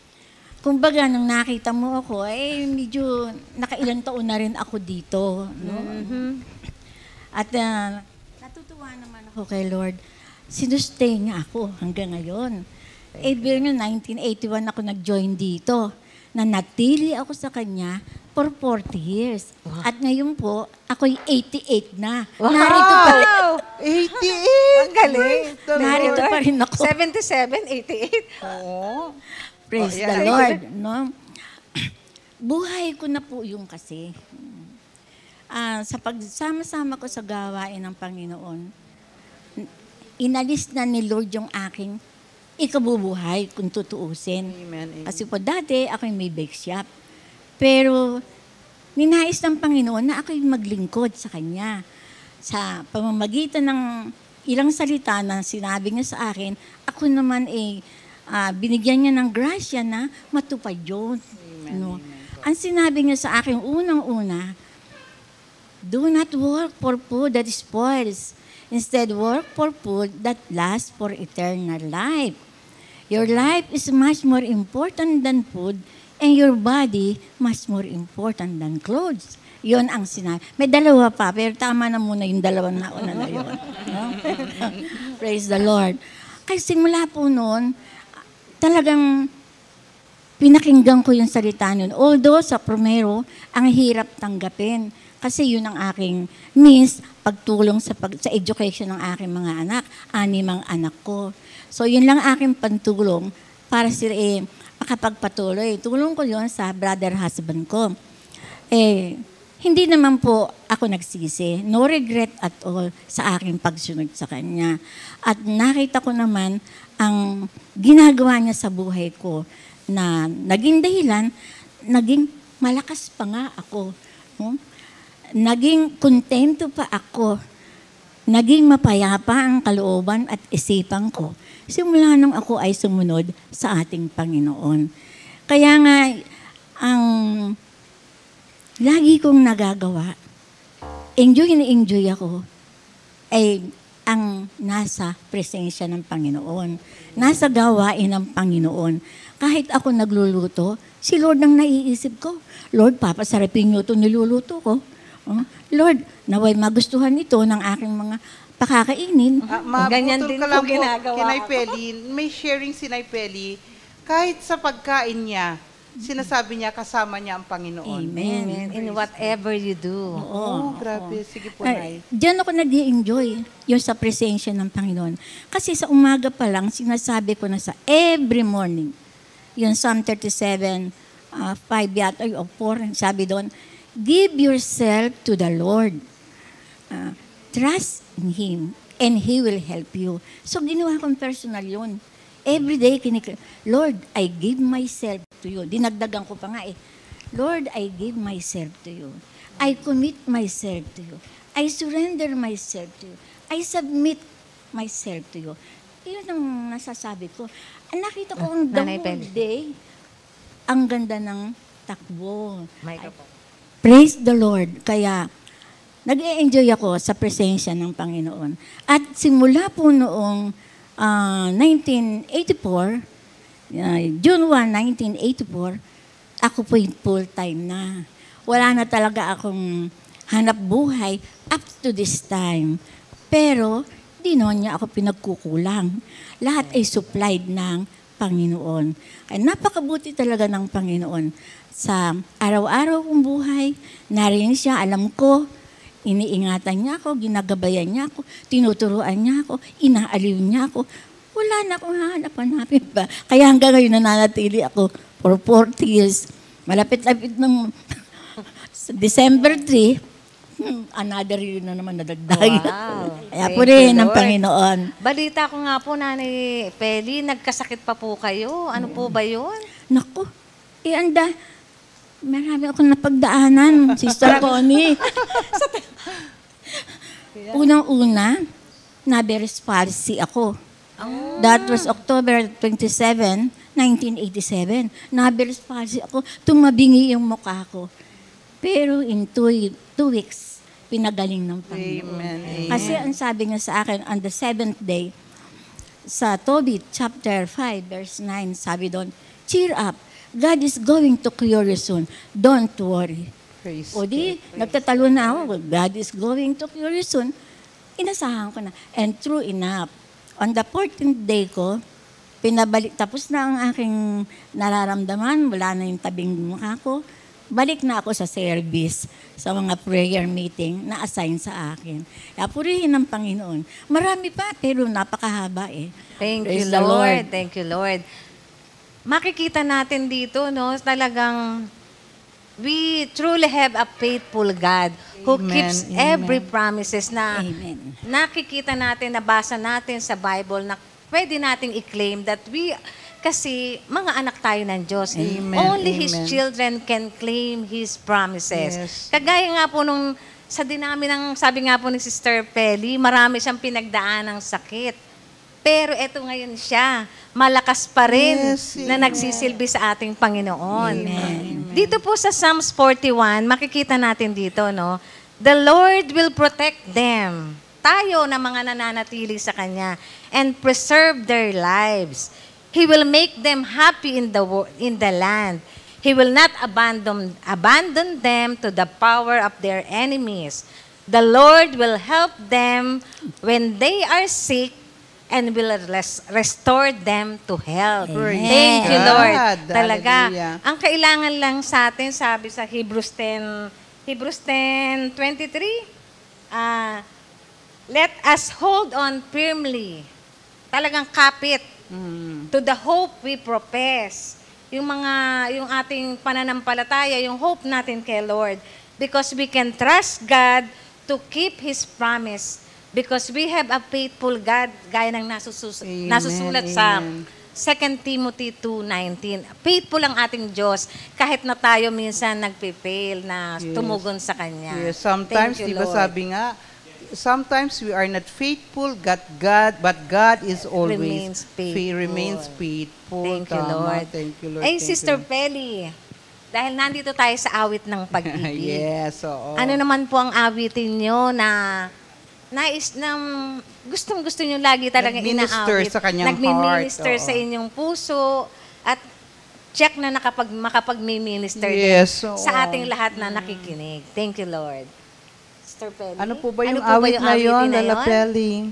Kumbaga, nung nakita mo ako, medyo nakailang taon na rin ako dito. No? At natutuwa naman ako kay Lord. Sinustay niya ako hanggang ngayon. Bill nyo, 1981 ako nag-join dito. Nanatili ako sa Kanya for 40 years. Wow. At ngayon po, ako'y 88 na. Wow! Narito pa rin. 88! Ang galing. Narito pa rin ako. 77, 88. Oo. Praise the Lord. No? Buhay ko na po yung kasi. Sa pagsama-sama ko sa gawain ng Panginoon, inalis na ni Lord yung aking ikabubuhay kung tutuusin. Amen. Kasi po dati, ako'y may bake shop. Pero ninais ng Panginoon na ako'y maglingkod sa Kanya. Sa pamamagitan ng ilang salita na sinabi niya sa akin, ako naman binigyan niya ng grasya na matupad yun. Amen, No? amen. Ang sinabi niya sa akin, unang-una, do not work for food that spoils. Instead, work for food that lasts for eternal life. Your life is much more important than food, and your body much more important than clothes. Yun ang sinabi. May dalawa pa, pero tama na muna yung dalawang nauna na yun. No? Praise the Lord. Kasi simula po noon, talagang pinakinggan ko yung salita nun. Although sa primero, ang hirap tanggapin. Kasi yun ang aking means, pagtulong sa education ng aking mga anak, 6 anak ko. So yun lang aking pantulong para sila makapagpatuloy. Tulong ko yun sa brother husband ko. Hindi naman po ako nagsisi. No regret at all sa aking pagsunod sa kanya. At nakita ko naman ang ginagawa niya sa buhay ko na naging dahilan, naging malakas pa nga ako. No? Naging kontento pa ako. Naging mapayapa ang kalooban at isipan ko. Simula nung ako ay sumunod sa ating Panginoon. Kaya nga, lagi kong nagagawa, enjoy na enjoy ako, ay ang nasa presensya ng Panginoon. Nasa gawain ng Panginoon. Kahit ako nagluluto, si Lord ang naiisip ko. Lord, papasarapin niyo ito niluluto ko. Lord, naway magustuhan ito ng aking mga pakakainin. Ganyan Mabutol din ka po lang po ginagawa kay Nay ko. Peli. May sharing si Nay Peli. Kahit sa pagkain niya, sinasabi niya kasama niya ang Panginoon. Amen. In whatever you do. Oh, grabe. Sige po, Nay. Diyan ako nag-i-enjoy yung sa presensya ng Panginoon. Kasi sa umaga pa lang, sinasabi ko na sa every morning, yung Psalm 37, 5 yata, o 4, sabi doon, give yourself to the Lord. Trust in Him, and He will help you. So, ginawa kong personal yun. Every day, Lord, I give myself to you. Dinagdagan ko pa nga Lord, I give myself to you. I commit myself to you. I surrender myself to you. I submit myself to you. Yun ang nasasabi ko. Nakita ko ang the whole day, ang ganda ng takbo. Praise the Lord. Kaya, nag-e-enjoy ako sa presensya ng Panginoon. At simula po noong 1984, June 1, 1984, ako po yung full-time na. Wala na talaga akong hanap buhay up to this time. Pero, di naman niya ako pinagkukulang. Lahat ay supplied ng Panginoon. Ay napakabuti talaga ng Panginoon. Sa araw-araw kong buhay, narinig siya, alam ko, iniingatan niya ako, ginagabayan niya ako, tinuturuan niya ako, inaaliw niya ako. Wala na akong hanap-hanapin pa. Kaya hanggang ngayon nananatili ako for 40 years. Malapit-lapit ng December 3, another year na naman nadagdag. Wow. Kaya po rin ng Panginoon. Balita ko nga po, Nanay Peli, nagkasakit pa po kayo. Ano po ba yun? Naku, anda, marami akong napagdaanan, Sister Connie. Unang-una, na-Beres palsy ako. That was October 27, 1987. Na-Beres palsy ako, tumabingi yung mukha ko. Pero in 2 weeks, pinagaling ng Panginoon. Amen. Kasi ang sabi niya sa akin, on the 7th day, sa Tobit chapter 5, verse 9, sabi doon, cheer up, God is going to cure you soon. Don't worry. Praise O di, nagtatalo na ako, God is going to cure you soon. Inasahan ko na. And true enough, on the 14th day ko, pinabalik, tapos na ang aking nararamdaman, wala na yung tabing mukha ko, balik na ako sa service, sa mga prayer meeting na assign sa akin. Kaya purihin ng Panginoon. Marami pa, pero napakahaba Thank Praise you, the Lord. Thank you, Lord. Makikita natin dito, no, talagang we truly have a faithful God who Amen, keeps amen. every promises na Amen. nakikita natin, nabasa natin sa Bible na pwede nating i-claim that we, kasi mga anak tayo ng Diyos. Amen, Only His amen. children can claim His promises. Yes. Kagaya nga po nung, sa dinami ng, sabi nga po ni Sister Peli, marami siyang pinagdaan ng sakit. Pero eto ngayon siya, malakas pa rin Yes, na nagsisilbi sa ating Panginoon. Amen. Dito po sa Psalms 41, makikita natin dito, no? The Lord will protect them. Tayo na mga nananatili sa Kanya and preserve their lives. He will make them happy in the land. He will not abandon them to the power of their enemies. The Lord will help them when they are sick and will restore them to health. Amen. Thank you, Lord. God. Talaga. Hallelujah. Ang kailangan lang sa atin, sabi sa Hebrews 10:23, let us hold on firmly. Talagang kapit to the hope we profess. Yung ating pananampalataya, yung hope natin kay Lord. Because we can trust God to keep His promise. Because we have a faithful God, gaya ng nasusulat sa amen. 2 Timothy 2:19. Faithful ang ating Diyos kahit na tayo minsan nagpe-fail na tumugon sa Kanya. Yes, sometimes, Thank you, di ba Lord. sabi nga, sometimes we are not faithful, but God is always Remains faithful. remains faithful. Thank you, Tama. Lord. Thank you, Lord. Ay, Thank Sister you. Peli, Dahil nandito tayo sa awit ng pag-ibig. Yes, oo. Ano naman po ang awitin nyo na nais na gustong-gusto nyo lagi talaga Nagminister inaawit. sa kanyang Nagmi-minister heart, sa oo. inyong puso at check na makapag-minister Yes, din oo. sa ating lahat na nakikinig. Thank you, Lord. Sister Pelly? Ano po ba yung Ano po ba awit yung na yun, awitin na Lala yun? Pelly?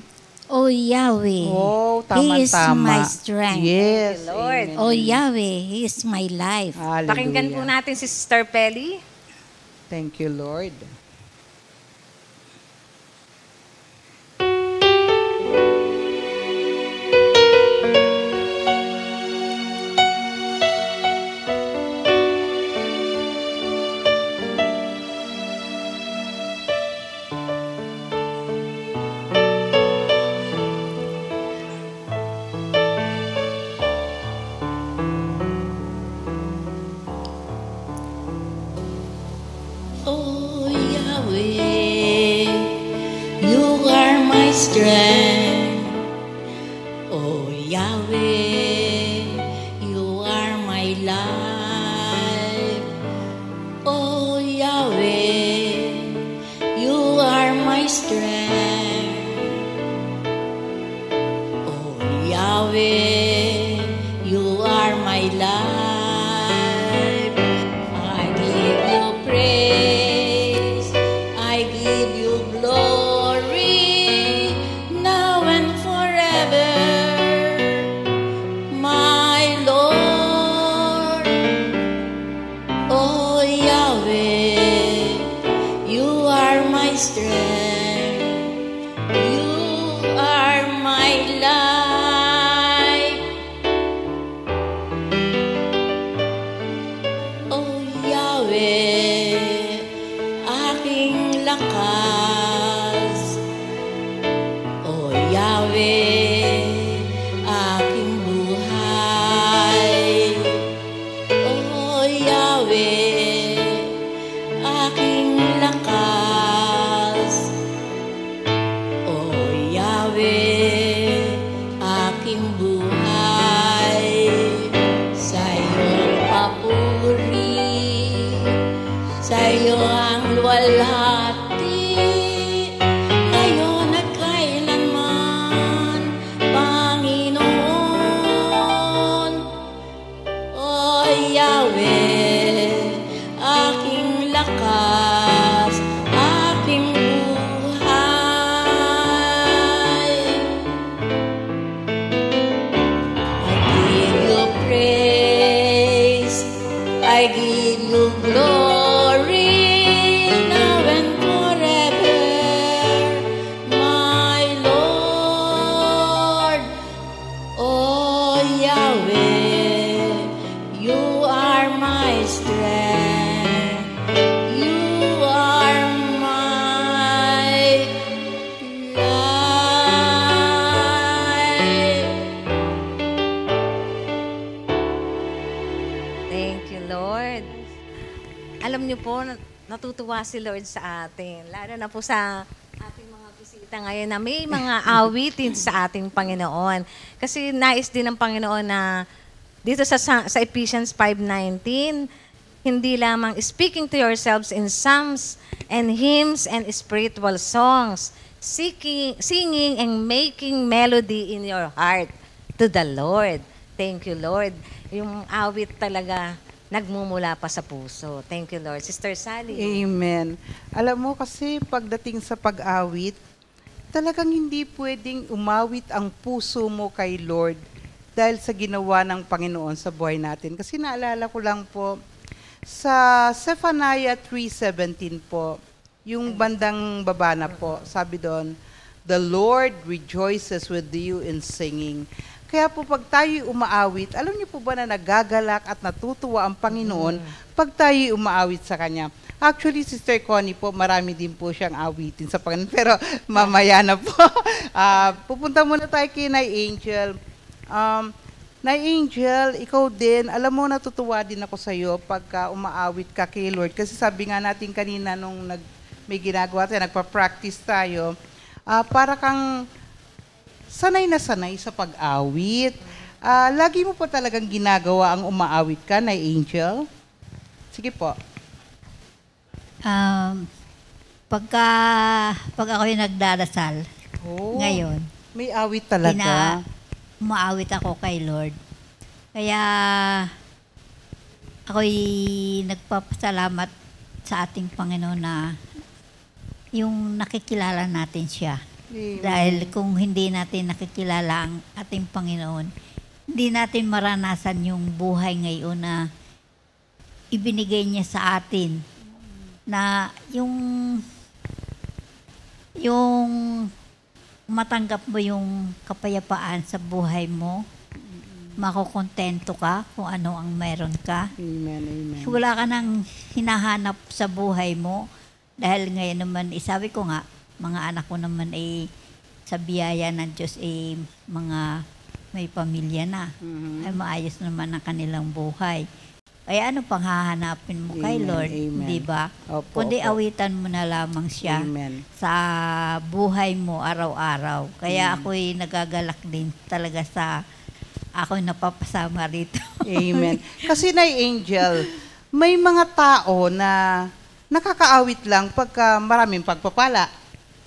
Oh Yahweh, Oh, He is tama-tama. my strength. Yes, Thank you, Lord. amen. Oh Yahweh, He is my life. Hallelujah. Pakinggan po natin si Sister Pelly. Thank you, Lord. Oh Yahweh, you are my strength. Oh Yahweh, you are my life. Oh Yahweh, you are my strength. Oh Yahweh, you are my life. I give you praise, I give you glory, now and forever, my Lord. Oh Yahweh, you are my strength, you are my life. Oh Yahweh, aking lakas. Oh Yahweh, aking buhay. Oh Yahweh, aking lakas. Oh Yahweh, aking buhay. Sa iyong papuri, sa iyo ang luwalhati, ngayon at kailanman, Panginoon. Oh Yahweh, aking lakas, aking buhay. I give you praise, I give you glory, now and forever, my Lord. Oh Yahweh, you are my strength, you are my life. Thank you, Lord. Alam niyo po, natutuwa si Lord sa atin. Lalo na po sa ating mga bisita ngayon na may mga awitin sa ating Panginoon. Kasi nais din ng Panginoon na dito sa Ephesians 5:19, hindi lamang speaking to yourselves in psalms and hymns and spiritual songs, singing and making melody in your heart to the Lord. Thank you, Lord. Yung awit talaga nagmumula pa sa puso. Thank you, Lord. Sister Sally. Amen. Alam mo kasi pagdating sa pag-awit, talagang hindi pwedeng umawit ang puso mo kay Lord dahil sa ginawa ng Panginoon sa buhay natin. Kasi naalala ko lang po, sa Zephaniah 3:17 po, yung bandang baba na po, sabi doon, the Lord rejoices with you in singing. Kaya po pag tayo umaawit, alam niyo po ba na nagagalak at natutuwa ang Panginoon pag tayo umaawit sa Kanya? Actually, Sister Connie po, marami din po siyang awitin sa Panginoon. Pero mamaya na po. Pupunta muna tayo kay Nay Angel. Nay Angel, ikaw din, alam mo natutuwa din ako sa iyo pagka umaawit ka kay Lord. Kasi sabi nga natin kanina nung may ginagawa tayo, nagpa-practice tayo, para kang sanay na sanay sa pag-awit. Lagi mo pa talagang ginagawa ang umaawit ka, Nay Angel? Sige po. Pag ako'y nagdarasal, ngayon, may awit talaga. Umaawit ako kay Lord. Kaya, ako'y nagpapasalamat sa ating Panginoon na yung nakikilala natin siya. Amen. Dahil kung hindi natin nakikilala ang ating Panginoon, hindi natin maranasan yung buhay ngayon na ibinigay niya sa atin. Na yung matanggap mo yung kapayapaan sa buhay mo, makukontento ka kung ano ang meron ka. Amen, amen. Wala ka nang hinahanap sa buhay mo. Dahil ngayon naman, sabi ko nga, mga anak ko naman sa biyaya ng Diyos mga may pamilya na. Ay maayos naman ang kanilang buhay. Kaya ano pang hahanapin mo kay Lord, di ba? Kundi awitan mo na lamang siya sa buhay mo araw-araw. Kaya ako'y nagagalak din talaga ako'y napapasama rito. Amen. Kasi Angel, may mga tao na nakakaawit lang pagka maraming pagpapala.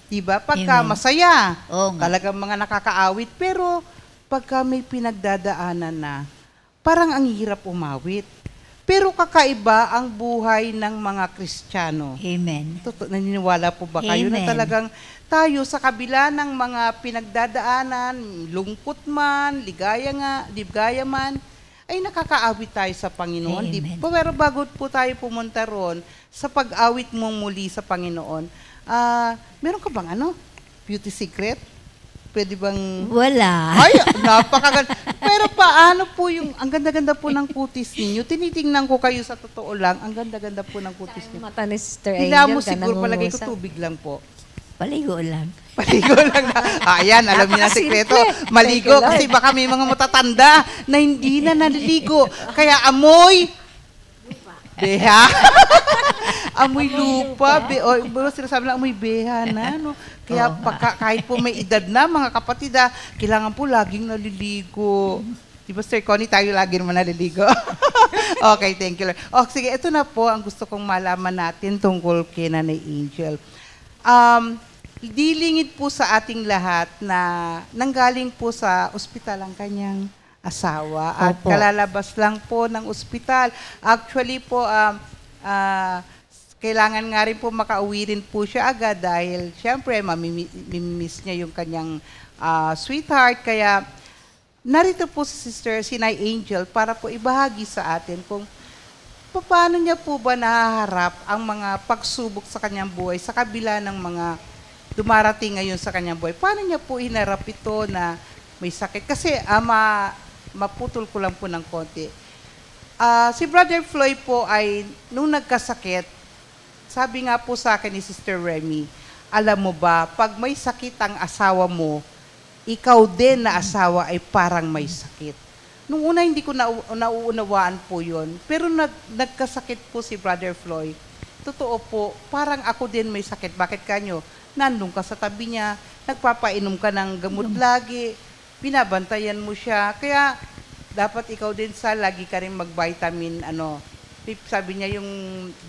Diba? Pagka masaya, talagang mga nakakaawit. Pero pagka may pinagdadaanan na, parang ang hirap umawit. Pero kakaiba ang buhay ng mga Kristiyano. Amen. Naniniwala po ba kayo na talagang tayo sa kabila ng mga pinagdadaanan, lungkot man, ligaya man, ay nakakaawit tayo sa Panginoon. Pero bago po tayo pumunta ron, sa pag-awit mo muli sa Panginoon, meron ka bang beauty secret? Pwede bang... Wala. Ay, napakaganda. Pero paano po ang ganda-ganda po ng kutis ninyo? Tinitingnan ko kayo sa totoo lang, ang ganda-ganda po ng kutis ninyo. Mata ni Sister Angel. Hilamo siguro, palagay ko tubig lang po. Paligo lang. Paligo lang na. Ayan, alam niyo na sikreto. Maligo kasi baka may mga matatanda na hindi na naliligo. Kaya amoy... Beha. Amoy lupa. Sinasabi lang, amoy beha na. No? Kaya kahit po may edad na, mga kapatid, kailangan po laging naliligo. Di ba, Sir Connie, tayo lagi naman naliligo. Okay, thank you, Lord. Sige, ito na po ang gusto kong malaman natin tungkol kay Nanay Angel. Dilingid po sa ating lahat na nanggaling po sa ospital ang kanyang asawa at kalalabas lang po ng ospital. Actually po, kailangan nga rin po makauwi rin po siya agad dahil syempre mamimiss niya yung kanyang sweetheart. Kaya narito po si Nay Angel para po ibahagi sa atin kung paano niya po ba nahaharap ang mga pagsubok sa kanyang buhay sa kabila ng mga dumarating ngayon sa kanyang buhay. Paano niya po hinarap ito na may sakit? Kasi maputol ko lang po ng konti. Si Brother Floyd po ay, nung nagkasakit, sabi nga po sa akin ni Sister Remy, alam mo ba, pag may sakit ang asawa mo, ikaw din na asawa ay parang may sakit. Nung una, hindi ko nauunawaan po yun. Pero nagkasakit po si Brother Floyd. Totoo po, parang ako din may sakit. Bakit kanyo? Nandun ka sa tabi niya, nagpapainom ka ng gamot lagi, binabantayan mo siya. Kaya, dapat ikaw din lagi ka rin mag-vitamin, sabi niya yung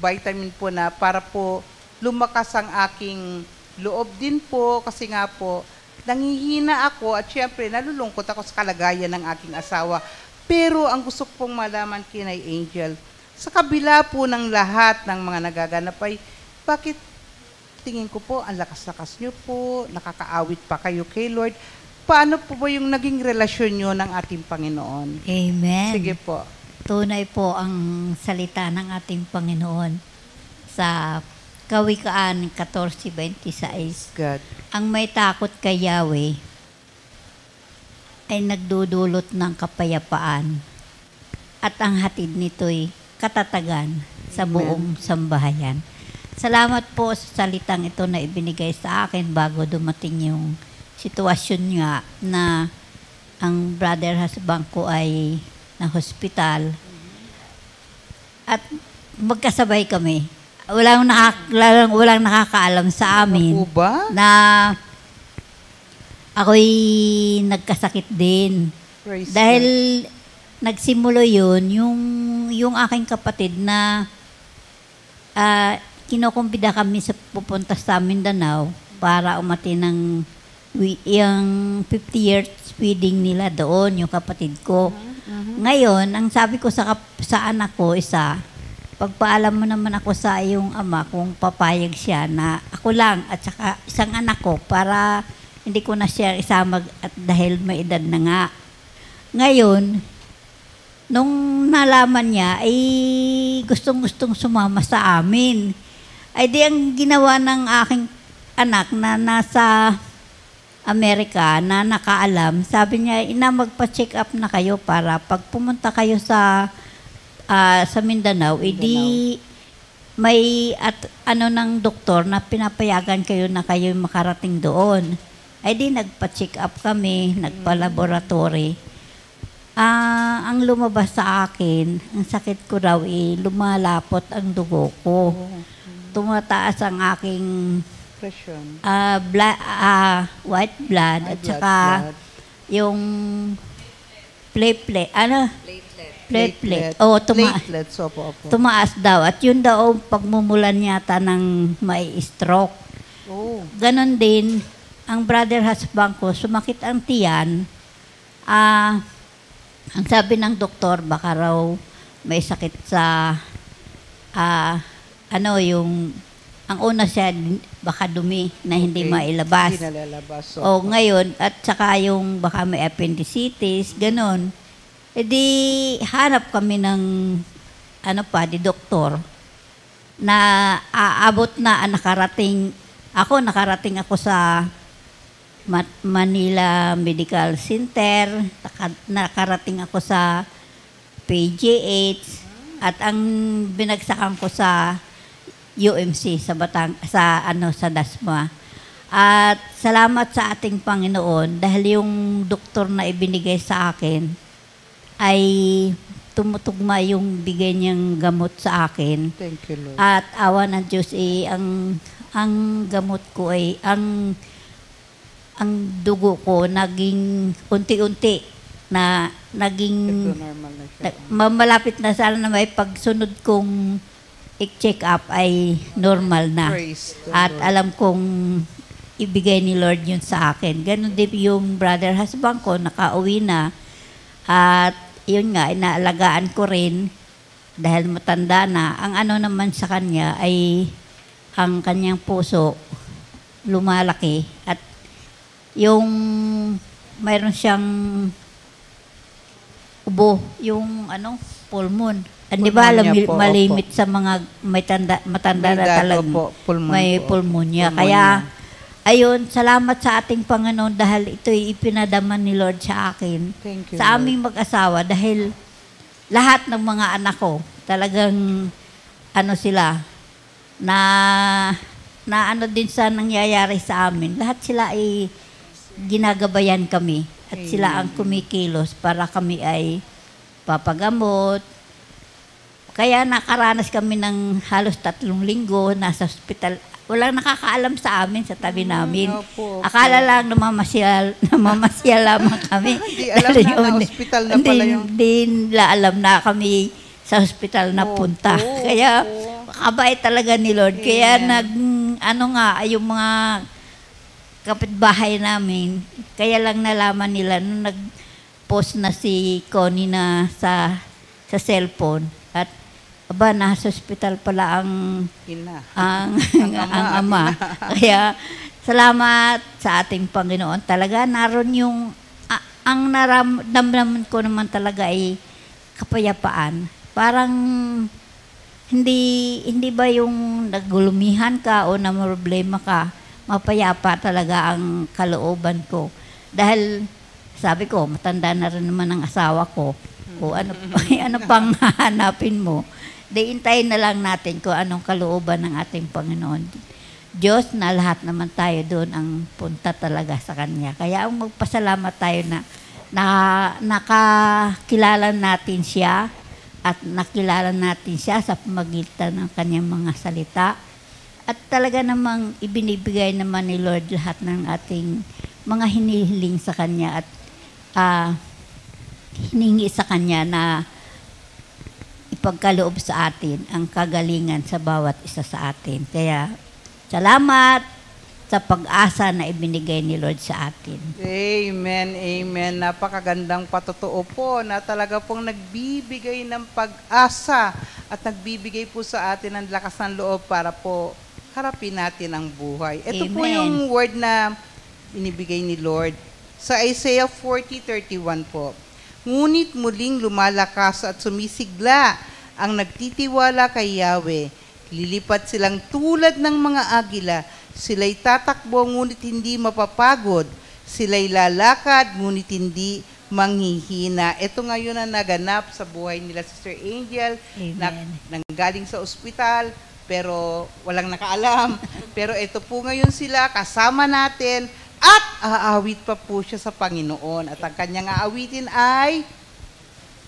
vitamin po na para po lumakas ang aking loob din po, kasi nga po, nangihina ako at syempre nalulungkot ako sa kalagayan ng aking asawa. Pero ang gusto ko pong malaman kay Nay Angel, sa kabila po ng lahat ng mga nagaganap ay, bakit tingin ko po, ang lakas-lakas niyo po, nakakaawit pa kayo kay Lord. Paano po ba yung naging relasyon niyo ng ating Panginoon? Amen. Sige po. Tunay po ang salita ng ating Panginoon sa Kawikaan 14:26. God. Ang may takot kay Yahweh ay nagdudulot ng kapayapaan at ang hatid nito'y katatagan sa buong sambahayan. Salamat po sa salitang ito na ibinigay sa akin bago dumating yung sitwasyon nga na ang brother husband ko ay na hospital at magkasabay kami. Walang nakakaalam sa amin na ako'y nagkasakit din. Praise dahil nagsimulo yun, yung aking kapatid na kinukumpida kami sa pupunta sa Mindanao para umati ng yung 50 years wedding nila doon, yung kapatid ko. Ngayon, ang sabi ko sa anak ko, pagpaalam mo naman ako sa iyong ama kung papayag siya na ako lang at saka isang anak ko para hindi ko na siya isama at dahil may edad na nga. Ngayon, nung nalaman niya, ay gustong-gustong sumama sa amin. Ay di ang ginawa ng aking anak na nasa Amerika na nakaalam, sabi niya, magpa-check up na kayo para pag pumunta kayo sa Mindanao, edi may ng doktor na pinapayagan kayo na kayo makarating doon. Ay di nagpa-check up kami, nagpa-laboratory. Ang lumabas sa akin, ang sakit ko raw lumalapot ang dugo ko. Tumataas ang aking white blood at saka yung platelet. Platelet. Platelets, opo. Tumaas daw. At yun daw, pagmumulan yata ng may stroke. Ganon din, ang brother husband ko, sumakit ang tiyan. Ang sabi ng doktor, baka raw may sakit sa, ang una siya, baka dumi na hindi mailabas. Hindi nalalabas. Ngayon, at saka yung baka may appendicitis, ganon. E di, hanap kami ng, di doktor, na aabot na nakarating ako sa Manila Medical Center, nakarating ako sa PGH, at ang binagsakan ko sa UMC sa sa Dasma. At salamat sa ating Panginoon dahil yung doktor na ibinigay sa akin ay tumutugma yung bigay niyang gamot sa akin. Thank you, Lord. At awa ng Diyos ang gamot ko ay ang dugo ko naging unti-unti na naging malapit na sana na may pagsunod kong i-check up ay normal na. At alam kong ibigay ni Lord yun sa akin. Ganon din yung brother husband ko, nakauwi na. At yun nga, inaalagaan ko rin dahil matanda na. Ang naman sa kanya ay ang kanyang puso lumalaki. At yung mayroon siyang ubo, yung pulmon. Di ba malimit sa mga matanda na talagang may pulmonya. Kaya, ayun, salamat sa ating Panginoon dahil ito'y ipinadaman ni Lord sa akin. Sa aming mag-asawa dahil lahat ng mga anak ko talagang sila na din sa nangyayari sa amin. Lahat sila ay ginagabayan kami at sila ang kumikilos para kami ay papagamot. Kaya nakaranas kami ng halos 3 linggo, nasa ospital. Walang nakakaalam sa amin, sa tabi namin. Akala lang namamasyal lamang kami. Hindi alam na ospital na pala yung... Hindi nila alam na kami sa ospital na punta. Kaya kabait talaga ni Lord. Kaya yung mga kapitbahay namin, kaya lang nalaman nila nung nag-post na si Connie na sa cellphone. At nasa ospital pala ang ama. Kaya salamat sa ating Panginoon. Talaga naroon yung ang naramdaman ko naman talaga ay kapayapaan. Parang hindi ba yung nagulumihan ka o namroblema ka, mapayapa talaga ang kalooban ko. Dahil sabi ko, matanda na rin naman ang asawa ko. O ano pang hahanapin mo? Hintayin na lang natin kung anong kalooban ng ating Panginoon. Diyos na lahat naman tayo doon ang punta talaga sa Kanya. Kaya ang magpasalamat tayo na nakakilala natin siya at nakilala natin siya sa pamagitan ng Kanyang mga salita. At talaga namang ibinibigay naman ni Lord lahat ng ating mga hinihiling sa Kanya at hiningi sa Kanya na ipagkaloob sa atin ang kagalingan sa bawat isa sa atin. Kaya, salamat sa pag-asa na ibinigay ni Lord sa atin. Amen, amen. Napakagandang patotoo po na talaga pong nagbibigay ng pag-asa at nagbibigay po sa atin ng lakas ng loob para po harapin natin ang buhay. Ito Amen. po yung word na binibigay ni Lord sa Isaiah 40:31 po. Ngunit muling lumalakas at sumisigla ang nagtitiwala kay Yahweh. Lilipat silang tulad ng mga agila. Sila'y tatakbo ngunit hindi mapapagod. Sila'y lalakad ngunit hindi manghihina. Ito ngayon ang naganap sa buhay nila Sister Angel na nanggaling sa ospital pero walang nakaalam. Pero ito po ngayon sila kasama natin at aawit pa po siya sa Panginoon. At ang kanyang aawitin ay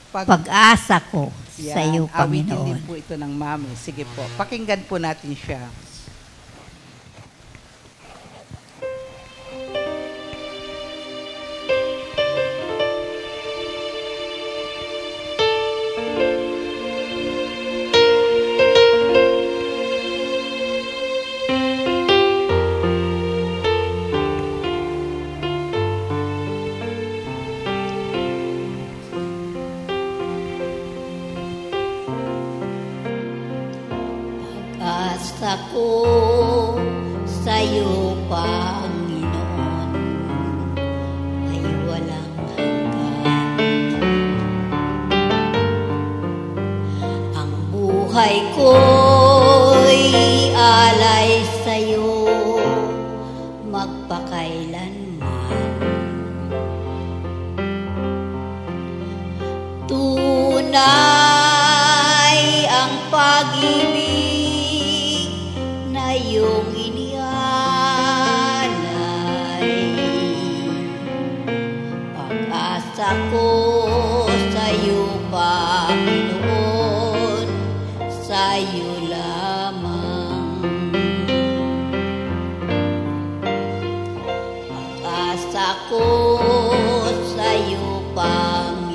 Pag-asa ko sa iyo, awitin Panginoon. din po ito ng mami. Sige po, pakinggan po natin siya. Pag-asa ko sa iyo, Panginoon, ay walang hanggan. Ang buhay ko'y alay sa iyo, magpakailanman. Tunay ang pag-ibig na iyong inialay. Pag-asa ko sa iyo, Panginoon, sa iyo lamang. Pag-asa ko sa iyo, Panginoon,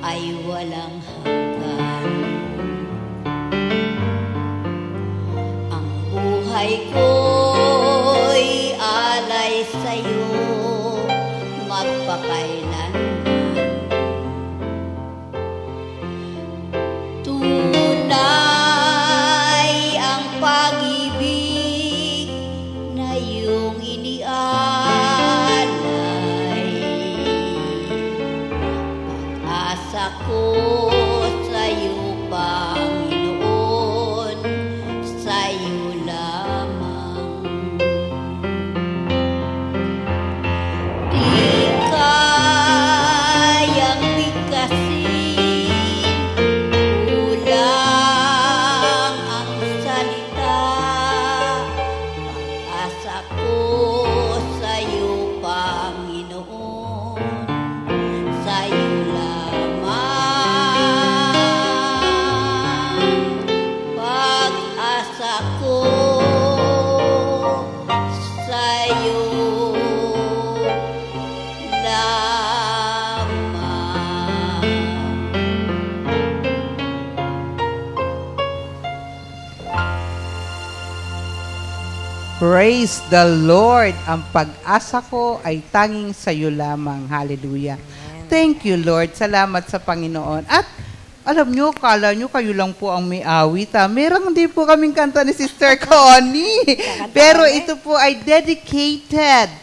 ay walang hanggan. Ang buhay ko'y alay sa iyo, magpakailanman. Tunay ang pag-ibig na iyong inialay. Pag-asa ko sa iyo, Panginoon, sa iyo lamang. Di kayang bigkasin, kulang ang salita. Pag-asa ko sa iyo, Panginoon, sa iyo lamang. Pag-asa ko sa iyo lamang. Praise the Lord! Ang pag-asa ko ay tanging sa iyo lamang. Hallelujah. Thank you, Lord. Salamat sa Panginoon. At alam nyo, kala nyo kayo lang po ang may awit. Meron din po kaming kanta ni Sister Connie. Pero ito po ay dedicated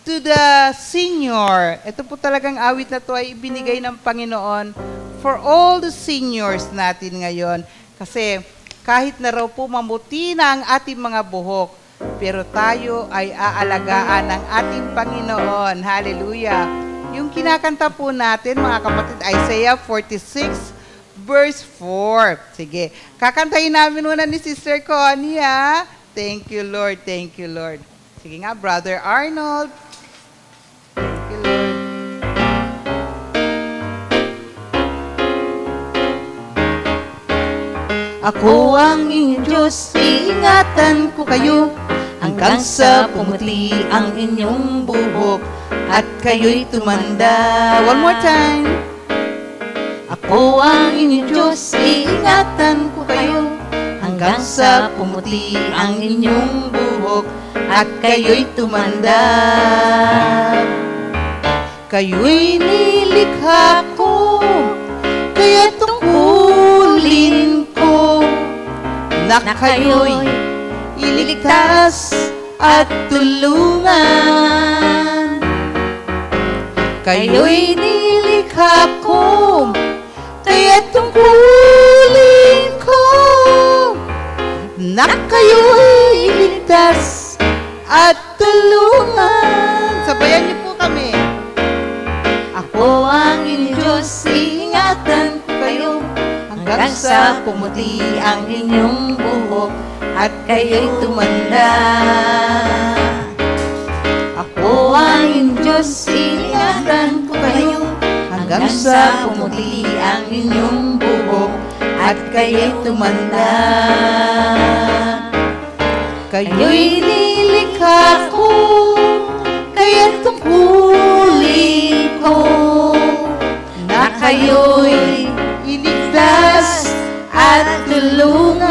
to the senior. Ito po talagang awit na to ay ibinigay ng Panginoon for all the seniors natin ngayon. Kasi kahit na raw po mamuti na ang ating mga buhok, pero tayo ay aalagaan ng ating Panginoon. Hallelujah. Yung kinakanta po natin, mga kapatid, Isaiah 46, verse 4. Sige, kakantahin namin muna ni Sister Connie, ha? Thank you, Lord. Thank you, Lord. Sige nga, Brother Arnold. Thank you, Lord. Ako ang inyong Diyos, iingatan ko kayo, hanggang sa pumuti ang inyong buhok, at kayo'y tumanda. One more time. Ako Ako ang inyong Diyos, iingatan ko kayo hanggang sa pumuti ang inyong buhok at kayo'y tumanda. Kayo'y nilikha ko, kaya tungkulin ko na kayo'y iligtas at tulungan. Kayo'y nilikha ko, kaya tungkulin ko na kayo'y iligtas at tulungan. Sabayan niyo po kami. Ako ang inyong Diyos, iingatan ko kayo hanggang sa pumuti ang inyong buhok at kayo'y tumanda. Ako ang inyong Diyos, iingatan ko kayo hanggang sa pumuti ang inyong buhok at kayo'y tumanda. Kayo'y nilikha ko, kaya tungkulin ko na kayo'y iligtas at tulungan.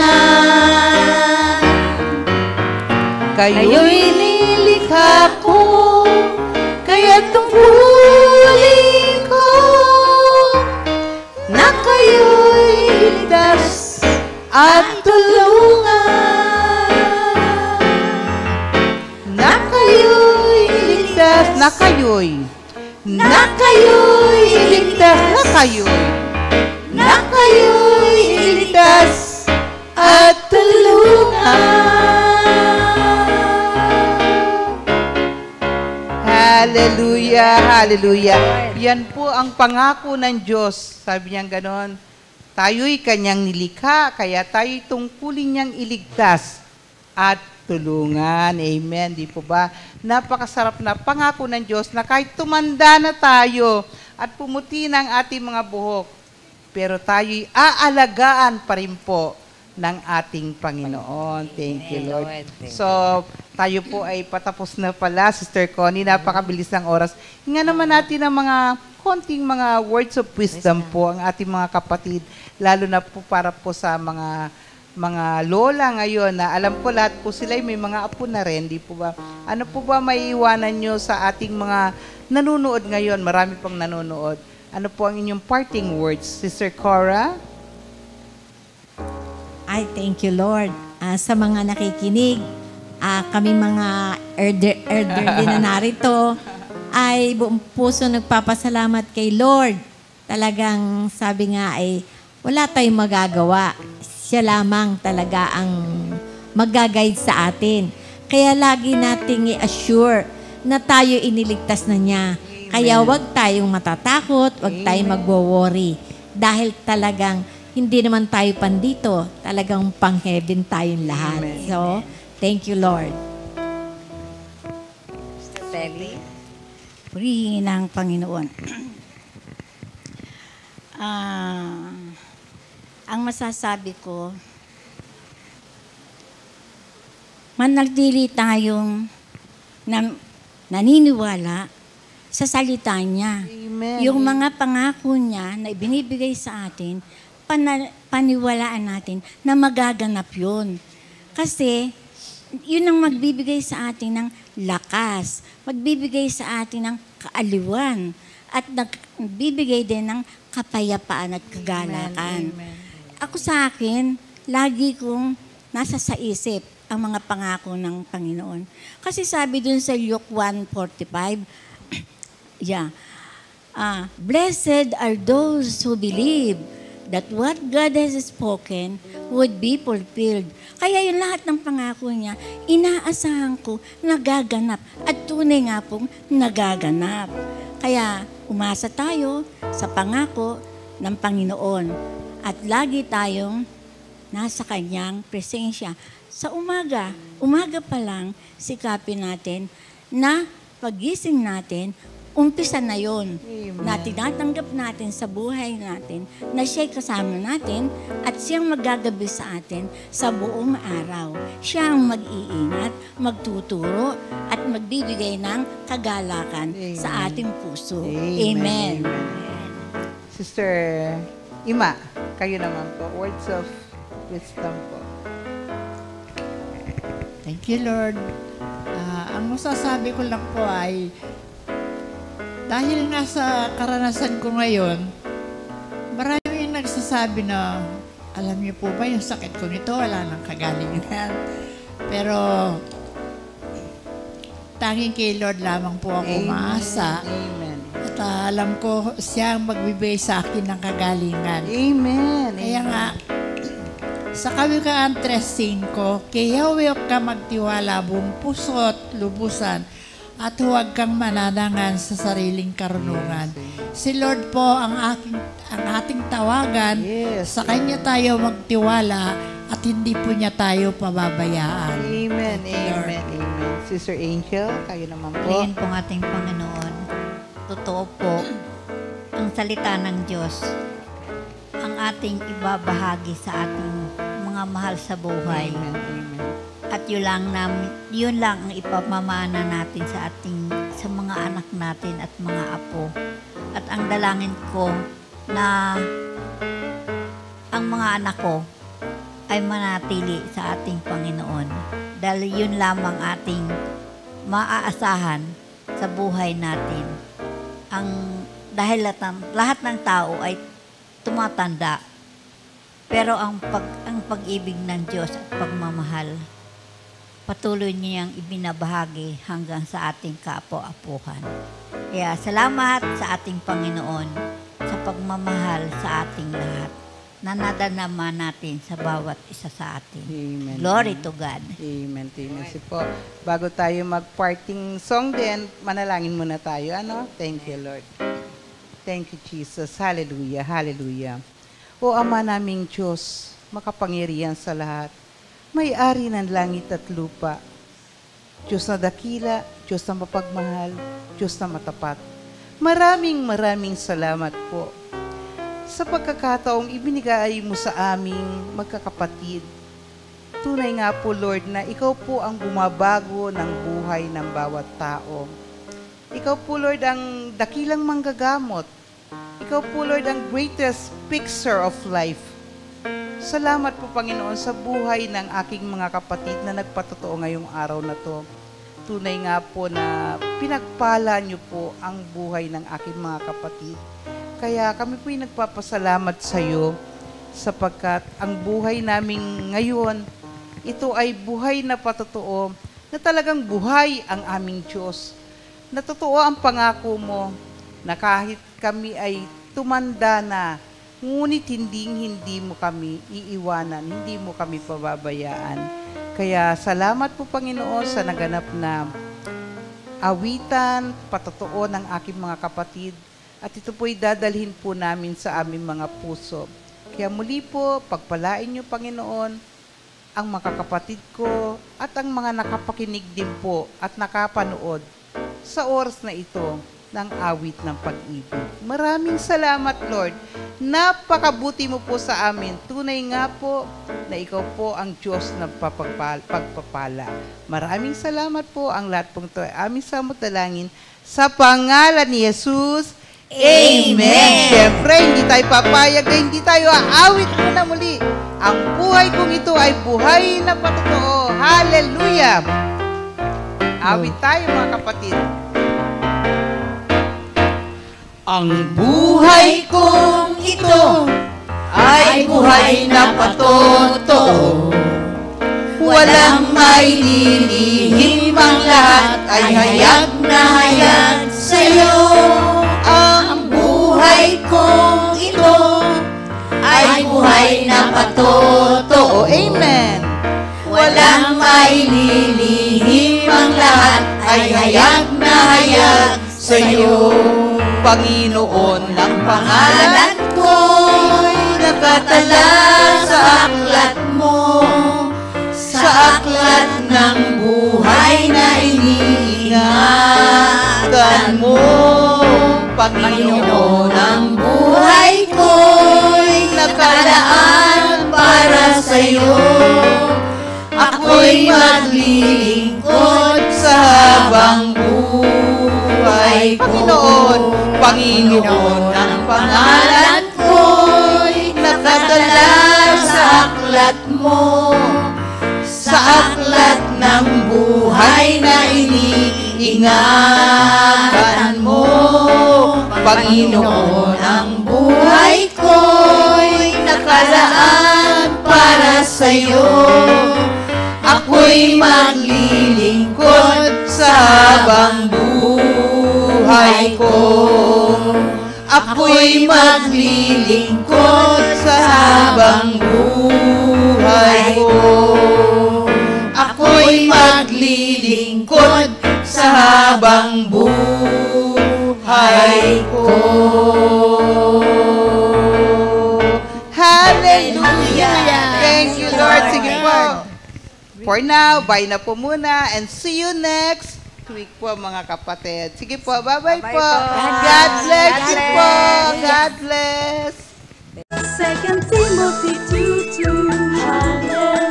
Kayo'y nilikha ko, kaya tungkulin ko na kayo'y iligtas at tulungan. Na kayo'y iligtas, na kayo'y iligtas, na kayo'y iligtas at tulungan. Hallelujah, hallelujah. Yan po ang pangako ng Diyos. Sabi niya ganon, tayo'y kanyang nilikha, kaya tayo'y tungkulin niyang iligtas at tulungan. Amen. Di po ba? Napakasarap na pangako ng Diyos na kahit tumanda na tayo at pumuti ng ating mga buhok, pero tayo'y aalagaan pa rin po ng ating Panginoon. Thank you, Lord. So, tayo po ay patapos na pala, Sister Connie. Napakabilis ng oras. Hinga naman natin ng mga konting mga words of wisdom po ang ating mga kapatid, lalo na po para po sa mga lola ngayon na alam ko lahat po sila may mga apo na rin, di po ba? Ano po ba maiiwanan nyo sa ating mga nanonood ngayon? Marami pang nanonood. Ano po ang inyong parting words? Sister Cora? I thank you, Lord. Sa mga nakikinig, kami mga elderly na narito, ay buong puso nagpapasalamat kay Lord. Talagang sabi nga ay wala tayong magagawa. Siya lamang talaga ang mag-guide sa atin. Kaya lagi nating i-assure na tayo iniligtas na niya. Amen. Kaya wag tayong matatakot, wag tayong magwo-worry. Dahil talagang hindi naman tayo pandito, talagang pang-heaven tayong lahat. Amen. So, thank you, Lord. Mr. Feli? Purihin ang Panginoon. Ang masasabi ko, manatili tayong naniniwala sa salita niya. Amen. Yung mga pangako niya na ibinibigay sa atin, paniwalaan natin na magaganap yun. Kasi, yun ang magbibigay sa atin ng lakas, magbibigay sa atin ng kaaliwan, at nagbibigay din ng kapayapaan at kagalakan. Amen. Ako sa akin, lagi kong nasa sa isip ang mga pangako ng Panginoon. Kasi sabi dun sa Luke 1:45, blessed are those who believe that what God has spoken would be fulfilled. Kaya yung lahat ng pangako niya, inaasahan ko nagaganap at tunay nga pong nagaganap. Kaya umasa tayo sa pangako ng Panginoon at lagi tayong nasa Kanyang presensya. Sa umaga pa lang, sikapin natin na pagising natin, umpisa na yon na tinatanggap natin sa buhay natin na siya'y kasama natin at siyang magagabi sa atin sa buong araw. Siya ang mag-iingat, magtuturo at magbibigay ng kagalakan sa ating puso. Amen. Sister Ima, kayo naman po. Words of wisdom po. Thank you, Lord. Ang masasabi ko lang po ay, dahil nga sa karanasan ko ngayon, maraming nagsasabi na, alam niyo po ba yung sakit ko nito, wala nang kagalingan. Pero, tanging kay Lord lamang po ako umaasa. Amen. At alam ko, siya ang magbibigay sa akin ng kagalingan. Amen. Kaya nga, sa Kawikaan 3:5, kaya huwag ka magtiwala buong puso't lubusan at huwag kang mananangan sa sariling karunungan. Si Lord po ang ating tawagan. Sa Kanya tayo magtiwala at hindi po niya tayo pababayaan. Amen. Amen. Amen. Sister Angel, kayo naman po. Ayan po ang ating Panginoon. Totoo po, ang salita ng Diyos ang ating ibabahagi sa ating mga mahal sa buhay. Amen. Amen. At yun lang ang ipamamana natin sa mga anak natin at mga apo. At ang dalangin ko na ang mga anak ko ay manatili sa ating Panginoon. Dahil yun lamang ating maaasahan sa buhay natin. Dahil lahat ng tao ay tumatanda. Pero ang pag-ibig ng Diyos at pagmamahal, patuloy niyang ibinabahagi hanggang sa ating kaapo-apuhan. Kaya salamat sa ating Panginoon sa pagmamahal sa ating lahat na nadarama natin sa bawat isa sa atin. Amen. Glory to God. Amen. Amen. Po. Bago tayo mag-parting song din, manalangin muna tayo. Thank you, Lord. Thank you, Jesus. Hallelujah. Hallelujah. O Ama naming Diyos, makapangyarihan sa lahat, may-ari ng langit at lupa, Diyos na dakila, Diyos na mapagmahal, Diyos na matapat. Maraming salamat po sa pagkakataong ibinigay mo sa aming magkakapatid. Tunay nga po, Lord, na Ikaw po ang bumabago ng buhay ng bawat tao. Ikaw po, Lord, ang dakilang manggagamot. Ikaw po, Lord, ang greatest fixer of life. Salamat po, Panginoon, sa buhay ng aking mga kapatid na nagpatotoo ngayong araw na to. Tunay nga po na pinagpala niyo po ang buhay ng aking mga kapatid. Kaya kami po'y nagpapasalamat sa iyo sapagkat ang buhay namin ngayon, ito ay buhay na patotoo, na talagang buhay ang aming Diyos. Na totoo ang pangako mo na kahit kami ay tumanda na, ngunit hindi mo kami iiwanan, hindi mo kami pababayaan. Kaya salamat po, Panginoon, sa naganap na awitan, patotoo ng aking mga kapatid. At ito po'y dadalhin po namin sa aming mga puso. Kaya muli po, pagpalain niyo, Panginoon, ang mga kapatid ko at ang mga nakapakinig din po at nakapanood sa oras na ito ng awit ng pag-ibig. Maraming salamat, Lord. Napakabuti mo po sa amin. Tunay nga po na Ikaw po ang Diyos na pagpapala. Maraming salamat po. Ang lahat pong ito ay aming samot-dalangin sa pangalan ni Jesus. Amen. Siyempre, hindi tayo papayag na hindi tayo aawit muna muli. Ang buhay kong ito ay buhay na patotoo. Hallelujah! Awit tayo, mga kapatid. Ang buhay kong ito ay buhay na patotoo. Walang may lilihim, ang lahat ay hayag na hayag sa'yo. Ang buhay kong ito ay buhay na patotoo. Amen. Walang may lilihim, ang lahat ay hayag na hayag sa'yo. Panginoon, ang pangalan ko'y nakatala sa aklat mo, sa aklat ng buhay na iniingatan mo. Panginoon, ang buhay ko'y nakalaan para sa'yo. Ako'y maglilingkod sa habang buhay ko. Panginoon, Panginoon, ang pangalan ko'y aklat mo, sa aklat ng buhay na iniingatan mo. Panginoon, ang buhay ko'y nakalaan para sa'yo. Ako'y maglilingkod sa habang buhay ko. Ako'y maglilingkod sa habang buhay ko. Ako'y maglilingkod sa habang buhay ko. Hallelujah! Thank you, Lord. Sige po. For now, bye na po muna and see you next week po mga kapatid. Sige po, bye-bye po. God bless you po. God bless. 2 Timothy 2:2. Hallelujah.